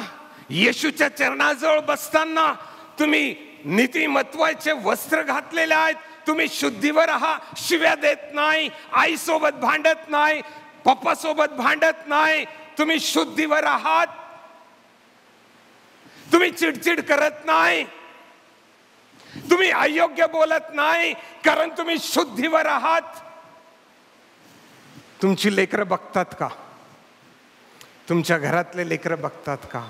येशूच्या चरणाजवळ बसताना तुम्ही नीतिमत्वाचे वस्त्र घातलेले आहेत. तुम्ही शुद्धीवर आहात, शिव्या देत नाही, आईसोबत भांडत नाही, पप्पा सोबत भांडत नाही. तुम्ही शुद्धीवर आहात. तुम्ही चिडचिड करत नाही, तुम्ही अयोग्य बोलत नाही, कारण तुम्ही शुद्धीवर आहात. तुमची लेकरं बघतात का? तुमच्या घरातले लेकरं बघतात का?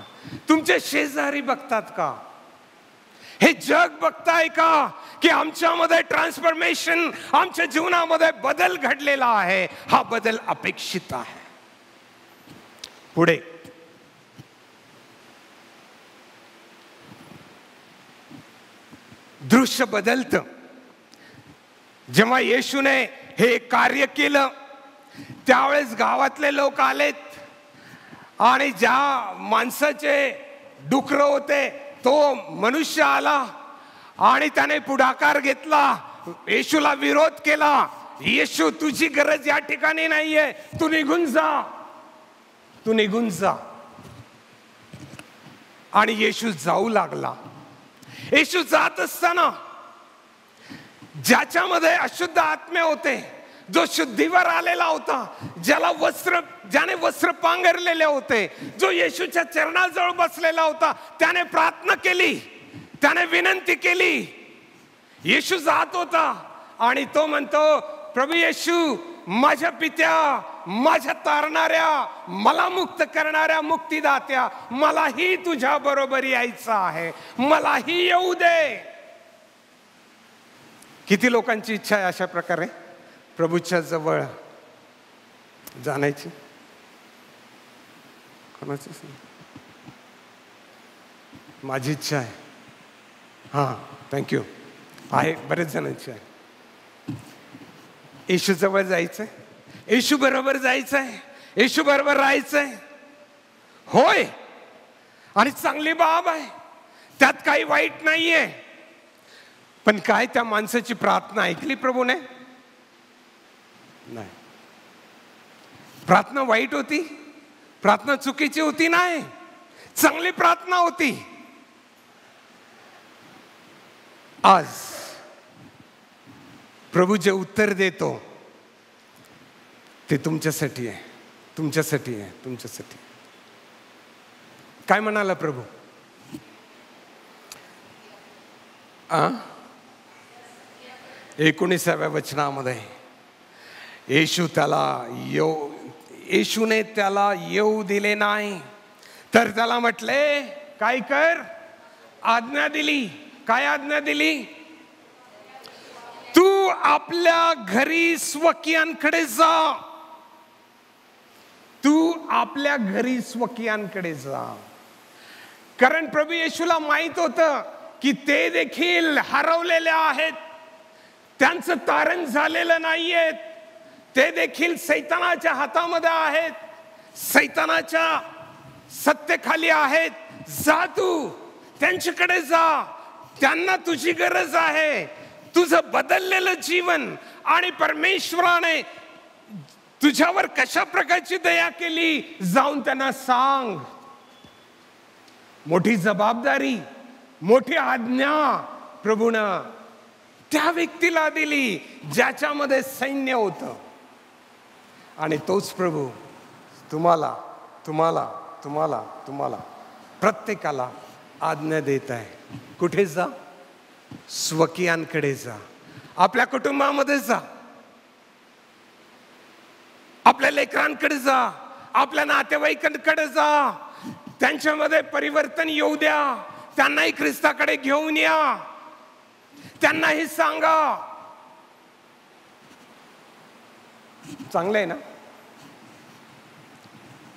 तुमचे शेजारी बघतात का? हे जग बघताय का की आमच्यामध्ये ट्रान्सफॉर्मेशन, आमच्या जीवनामध्ये बदल घडलेला आहे? हा बदल अपेक्षित आहे. पुढे दृश्य बदलतं. जेव्हा येशूने हे कार्य केलं त्यावेळेस गावातले लोक आलेत आणि ज्या माणसाचे डुकरं होते तो मनुष्य आला आणि त्याने पुढाकार घेतला, येशूला विरोध केला. येशू तुझी गरज या ठिकाणी नाहीये, तू निघून जा, तू निघून जा. आणि येशू जाऊ लागला. येशू जात असताना ज्याच्यामध्ये अशुद्ध आत्मे होते, जो शुद्धीवर आलेला होता, ज्याने वस्त्र पांघरलेले होते, जो येशूच्या चरणाजवळ बसलेला होता, त्याने प्रार्थना केली, त्याने विनंती केली. येशू जात होता आणि तो म्हणतो, प्रभू येशू, माझ्या पित्या, माझ्या तारणाऱ्या, मला मुक्त करणाऱ्या मुक्तिदात्या, मलाही तुझ्या बरोबर यायचं आहे, मलाही येऊ दे. किती लोकांची इच्छा आहे अशा प्रकारे प्रभूच्या जवळ जाण्याची? कोणाची? माझी इच्छा आहे. हां, थँक्यू. आहे, बरेच जणांची आहे. येशू जवळ जायचंय, येशू बरोबर जायचंय, येशू बरोबर राहायचंय. होय, आणि चांगली बाब आहे, त्यात काही वाईट नाहीये. पण काय त्या माणसाची प्रार्थना ऐकली प्रभूने? नाही. प्रार्थना वाईट होती, प्रार्थना चुकीची होती? नाही, चांगली प्रार्थना होती. आज प्रभू जे उत्तर देतो ते तुमच्यासाठी आहे, तुमच्यासाठी आहे, तुमच्यासाठी. काय म्हणाला प्रभू? 19व्या वचनामध्ये येशूने त्याला येऊ दिले नाही, तर त्याला म्हटले, काय कर? आज्ञा दिली. काय आज्ञा दिली? तू आपल्या घरी स्वकीयांकडे जा. तू आपल्या घरी स्वकीयांकडे जा. कारण प्रभू येशूला माहित होतं की ते देखील हरवलेले आहेत, त्यांचं तारण झालेलं नाहीये, ते देखील सैतानाच्या हातामध्ये आहेत, सैतानाच्या सत्तेखाली आहेत. जा, तू त्यांच्याकडे जा, त्यांना तुझी गरज आहे. तुझं बदललेलं जीवन आणि परमेश्वराने तुझ्यावर कशा प्रकारची दया केली, जाऊन त्यांना सांग. मोठी जबाबदारी, मोठी आज्ञा प्रभूनं त्या व्यक्तीला दिली ज्याच्यामध्ये सैन्य होतं. आणि तोच प्रभू तुम्हाला तुम्हाला तुम्हाला तुम्हाला प्रत्येकाला आज्ञा देत आहे. कुठे जा? स्वकीयांकडे जा. आपल्या कुटुंबामध्ये जा, आपल्या लेकरांकडे जा, आपल्या नातेवाईकांकडे जा. त्यांच्यामध्ये परिवर्तन येऊ द्या, त्यांनाही ख्रिस्ताकडे घेऊन या, त्यांनाही सांगा. चांगलं आहे ना?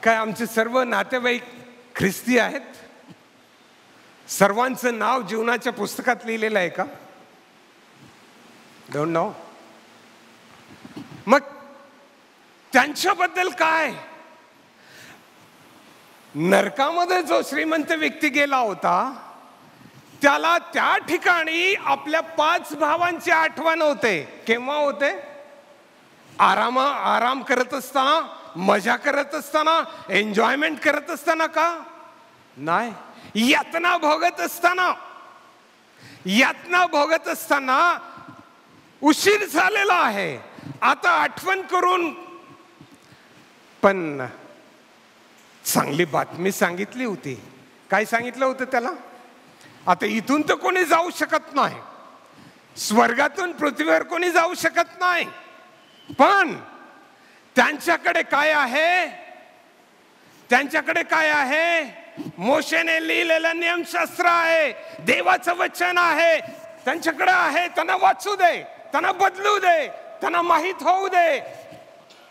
काय आमचे सर्व नातेवाईक ख्रिस्ती आहेत? सर्वांचं नाव जीवनाच्या पुस्तकात लिहिलेलं आहे का? Don't know. मग त्यांच्याबद्दल काय? नरकामध्ये जो श्रीमंत व्यक्ती गेला होता, त्याला त्या ठिकाणी आपल्या 5 भावांची आठवण होते. केव्हा होते? आराम करत असताना, मजा करत असताना, एन्जॉयमेंट करत असताना का? नाही, यातना भोगत असताना. यातना भोगत असताना उशीर झालेला आहे, आता आठवण करून. पण चांगली बातमी सांगितली होती. काय सांगितलं होतं त्याला? आता इथून तर कोणी जाऊ शकत नाही, स्वर्गातून पृथ्वीवर कोणी जाऊ शकत नाही, पण त्यांच्याकडे काय आहे? त्यांच्याकडे काय आहे? मोशेने लिहिलेलं नियमशास्त्र आहे, देवाचं वचन आहे, त्यांच्याकडे आहे. त्यांना वाचू दे, त्यांना बदलू दे, त्यांना माहित होऊ दे.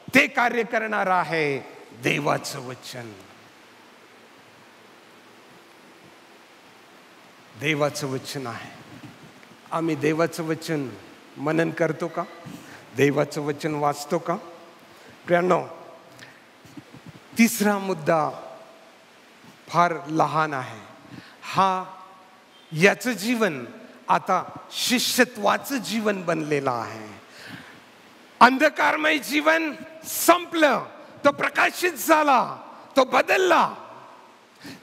ते कार्य करणार आहे देवाचं वचन. देवाचं वचन आहे. आम्ही देवाचं वचन मनन करतो का? देवाचं वचन वाचतो का? प्रियांनो, तिसरा मुद्दा फार लहान आहे. याचं जीवन आता शिष्यत्वाचं जीवन बनलेलं आहे. अंधकारमय जीवन संपलं, तो प्रकाशित झाला, तो बदलला.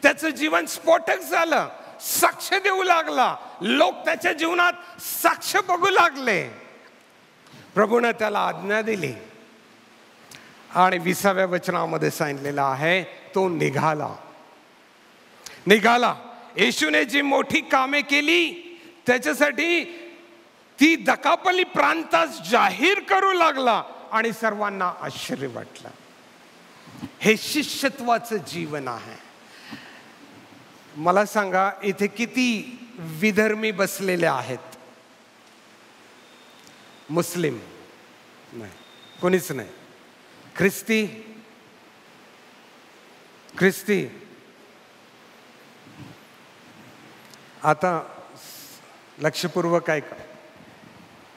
त्याचं जीवन स्फोटक झालं, साक्ष देऊ लागला, लोक त्याच्या जीवनात साक्ष बघू लागले. प्रभूने त्याला आज्ञा दिली आणि 20व्या वचनामध्ये सांगितलेलं आहे, तो निघाला. येशूने जी मोठी कामे केली त्याच्यासाठी ती दकापली प्रांतात जाहीर करू लागला आणि सर्वांना आश्चर्य वाटलं. हे शिष्यत्वाचं जीवन आहे. मला सांगा, इथे किती विधर्मी बसलेले आहेत? मुस्लिम नाही, कोणीच नाही. ख्रिस्ती आता लक्षपूर्वक ऐका,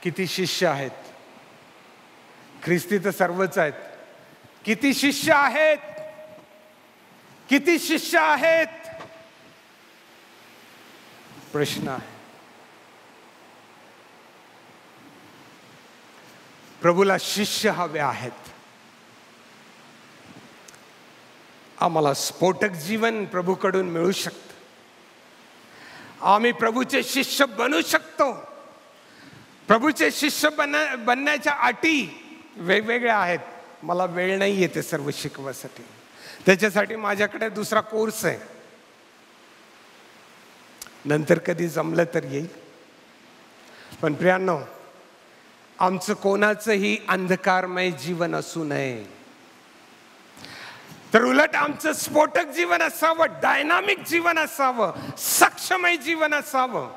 किती शिष्य आहेत? ख्रिस्ती तर सर्वच आहेत. किती शिष्य आहेत? किती शिष्य आहेत? प्रश्न आहे. प्रभूला शिष्य हवे आहेत. आम्हाला स्फोटक जीवन प्रभूकडून मिळू शकतं. आम्ही प्रभूचे शिष्य बनू शकतो. प्रभूचे शिष्य बनण्याच्या अटी वेगवेगळ्या आहेत. मला वेळ नाही येते सर्व शिकवासाठी. त्याच्यासाठी माझ्याकडे दुसरा कोर्स आहे. नंतर कधी जमलं तर येईल. पण प्रियांनो, आमचं कोणाचंही अंधकारमय जीवन असू नये, तर उलट आमचं स्फोटक जीवन असावं, डायनामिक जीवन असावं, सक्षमय जीवन असावं.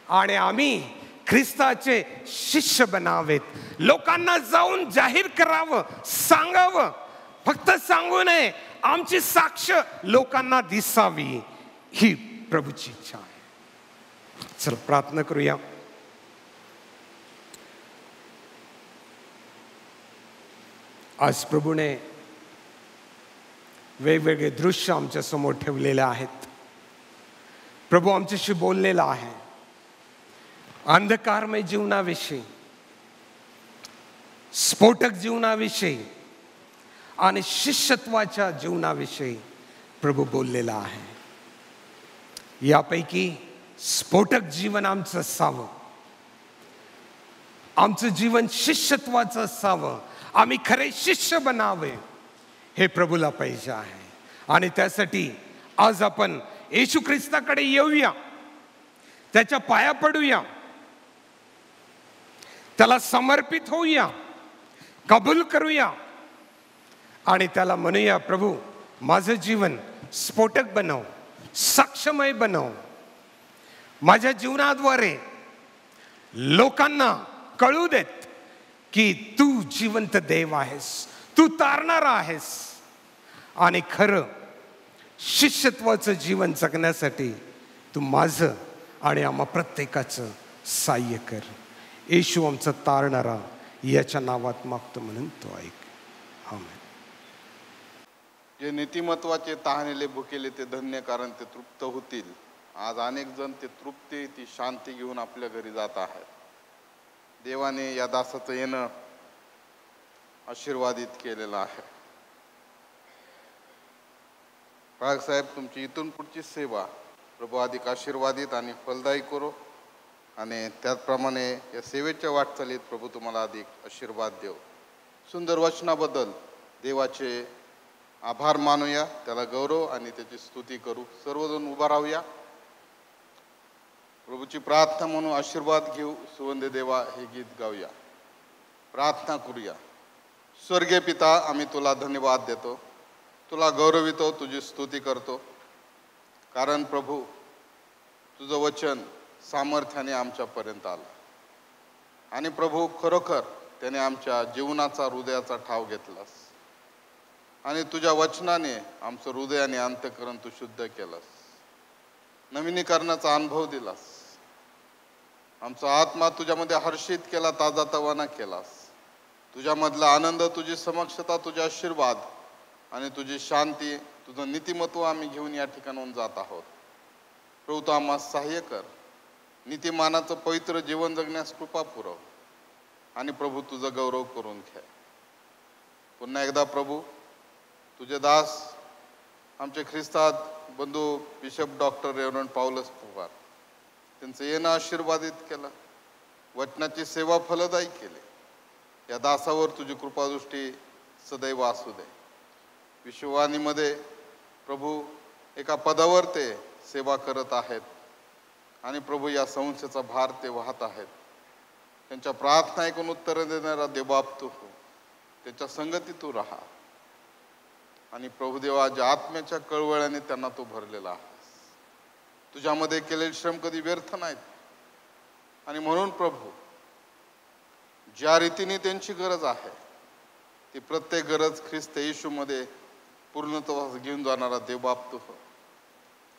आणि आम्ही ख्रिस्ताचे शिष्य बनावेत. लोकांना जाऊन जाहीर करावं, सांगावं. फक्त सांगू नये, आमची साक्ष लोकांना दिसावी, ही प्रभूची इच्छा आहे. चल प्रार्थना करूया. आज प्रभूने वेगवेगळे दृश्य आमच्या समोर ठेवलेले आहेत. प्रभू आमच्याशी बोललेला आहे अंधकारमय जीवनाविषयी, स्फोटक जीवनाविषयी आणि शिष्यत्वाच्या जीवनाविषयी प्रभू बोललेला आहे. यापैकी स्फोटक जीवन आमचं असावं, आमचं जीवन शिष्यत्वाचं असावं, आम्ही खरे शिष्य बनावे, हे प्रभूला पाहिजे आहे. आणि त्यासाठी आज आपण येशू ख्रिस्ताकडे येऊया, त्याच्या पाया पडूया, त्याला समर्पित होऊया, कबूल करूया आणि त्याला म्हणूया, प्रभू माझं जीवन स्फोटक बनव, सक्षमय बनव. माझ्या जीवनाद्वारे लोकांना कळू देत की तू जिवंत देव आहेस, तू तारणारा आहेस. आणि खरं शिष्यत्वाचं जीवन जगण्यासाठी तू माझं आणि आम्हा प्रत्येकाचं सहाय्य कर. येशू आमचा तारणारा, याच्या नावात मागतो म्हणून तो ऐक. आमेन. जे नीतिमत्वाचे तहानेले भुकेले ते धन्य, कारण ते तृप्त होतील. आज अनेक जण ते तृप्ती, ती शांती घेऊन आपल्या घरी जात आहेत. देवाने या दासाचं येणं आशीर्वादित केलेलं आहे. साहेब, तुमची इथून पुढची सेवा प्रभू अधिक आशीर्वादित आणि फलदायी करो. आणि त्याचप्रमाणे या सेवेच्या वाटचालीत प्रभू तुम्हाला अधिक आशीर्वाद देव. सुंदर वचनाबद्दल देवाचे आभार मानूया, त्याला गौरव आणि त्याची स्तुती करू. सर्वजण उभा राहूया. प्रभूची प्रार्थना म्हणून आशीर्वाद घेऊ. सुवंदे देवा हे गीत गाऊया, प्रार्थना करूया. स्वर्गीय पिता, आम्ही तुला धन्यवाद देतो, तुला गौरवितो, तुझी स्तुती करतो. कारण प्रभू तुझं वचन सामर्थ्याने आमच्यापर्यंत आलं. आणि प्रभू खरोखर त्याने आमच्या जीवनाचा, हृदयाचा ठाव घेतलास. आणि तुझ्या वचनाने आमचं हृदय आणि अंतःकरण तू शुद्ध केलंस, नवीनीकरणाचा अनुभव दिलास. आमचा आत्मा तुझ्यामध्ये हर्षित केला, ताजा तवाना केलास. तुझ्यामधला आनंद, तुझी समक्षता, तुझे आशीर्वाद आणि तुझी शांती, तुझं नीतिमत्व आम्ही घेऊन या ठिकाणाहून जात आहोत. प्रभू तू आम्हाला सहाय्य कर. नीतिमानाचं पवित्र जीवन जगण्यास कृपा पुरव. आणि प्रभू तुझं गौरव करून घ्या. पुन्हा एकदा प्रभू तुझे दास आमचे ख्रिस्तात बंधू bishop doctor reverend Paulus Pawar, त्यांचं येणं आशीर्वादित केलं, वचनाची सेवा फलदायी केली. या दासावर तुझी कृपादृष्टी सदैव असू दे. विश्ववाणीमध्ये प्रभू एका पदावर ते सेवा करत आहेत आणि प्रभू या संस्थेचा भार ते वाहत आहेत. त्यांच्या प्रार्थना ऐकून उत्तर देणारा देवबाप तू हो, त्याच्या संगती तू राहा. आणि प्रभुदेवा, ज्या आत्म्याच्या कळवळ्याने त्यांना तू भरलेला आहेस, तुझ्यामध्ये केलेले श्रम कधी व्यर्थ नाहीत. आणि म्हणून प्रभू, ज्या रीतीने त्यांची गरज आहे ती प्रत्येक गरज ख्रिस्त येशूमध्ये पूर्णत्वास घेऊन जाणारा देवबाप तू हो.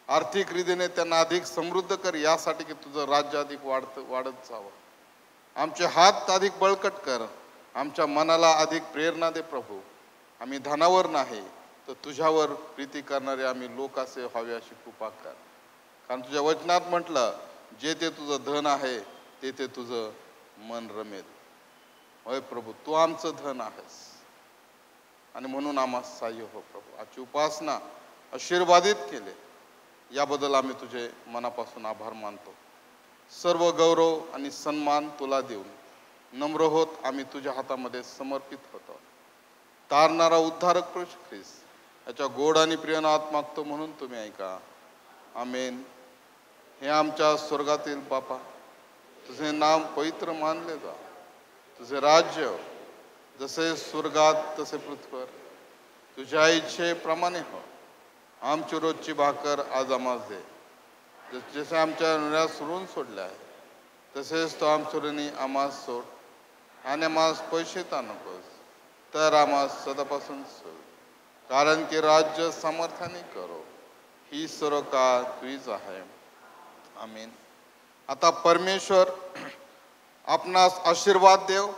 आर्थिक रीतीने त्यांना अधिक समृद्ध कर, यासाठी की तुझं राज्य अधिक वाढत जावं. आमचे हात अधिक बळकट कर, आमच्या मनाला अधिक प्रेरणा दे प्रभू. आम्ही धनावर नाही तर तुझ्यावर प्रीती करणारे आम्ही लोक असे व्हावे अशी कृपा कर. कारण तुझ्या वचनात म्हटलं, जे ते तुझं धन आहे ते ते तुझं मन रमेल. होय प्रभू, तू आमचं धन आहेस आणि म्हणून आम्हाला सहाय्य हो प्रभू. आजची उपासना आशीर्वादित केले याबद्दल आम्ही तुझे मनापासून आभार मानतो. सर्व गौरव आणि सन्मान तुला देऊन नम्र होत आम्ही तुझ्या हातामध्ये समर्पित होतो. तारणारा उद्धारक प्रभू ख्रिस्त याच्या गोड आणि प्रिय नावात मागतो म्हणून तुम्ही ऐका. आमेन. हे आमच्या स्वर्गातील बापा, तुझे नाम पवित्र मानले जा. तुझे राज्य जसे स्वर्गात तसे पृथ्वीवर तुझ्या इच्छेप्रमाणे हो. आमची रोजची भाकर आज आम्हाला दे. जसे आमच्या ऋणात सोडून सोडले आहे तसेच तो आमच्या ऋणी आम्हाला सोड, आणि आम्हाला पैसे ता नकोस तर आम्हाला सदापासून सोड. कारण की राज्य सामर्थ्याने करो, ही सर्व काळ तुझीच आहे. आमीन. आता परमेश्वर आपणास आशीर्वाद देव,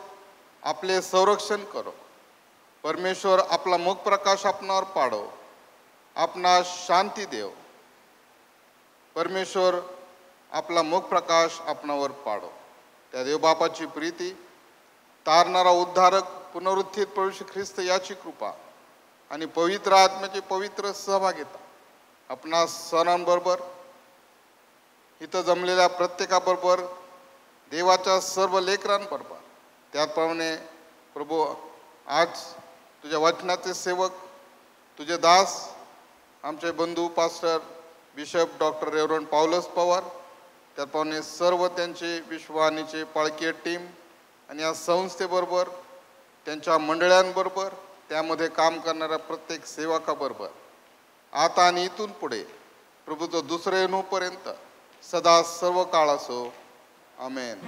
आपले संरक्षण करो. परमेश्वर आपला मुख प्रकाश आपणावर पाडो, आपणास शांती देव. परमेश्वर आपला मुख प्रकाश आपणावर पाडो. त्या देवबापाची प्रीती, तारणारा उद्धारक पुनरुत्थित प्रभू ख्रिस्त याची कृपा आणि पवित्र आत्म्याची पवित्र सहभागिता आपणा सणांबरोबर, इथं जमलेल्या प्रत्येकाबरोबर, देवाच्या सर्व लेकरांबरोबर, त्याप्रमाणे प्रभू आज तुझ्या वचनाचे सेवक, तुझे दास, आमचे बंधू pastor bishop doctor reverend Paulus Pawar, त्याप्रमाणे सर्व त्यांचे विश्ववाणीचे पाळकीय टीम आणि या संस्थेबरोबर, त्यांच्या मंडळांबरोबर, त्यामध्ये काम करणाऱ्या प्रत्येक सेवकाबरोबर आता आणि इथून पुढे प्रभूचं दुसरे येणूपर्यंत सदा सर्व काळ असो. आमेन.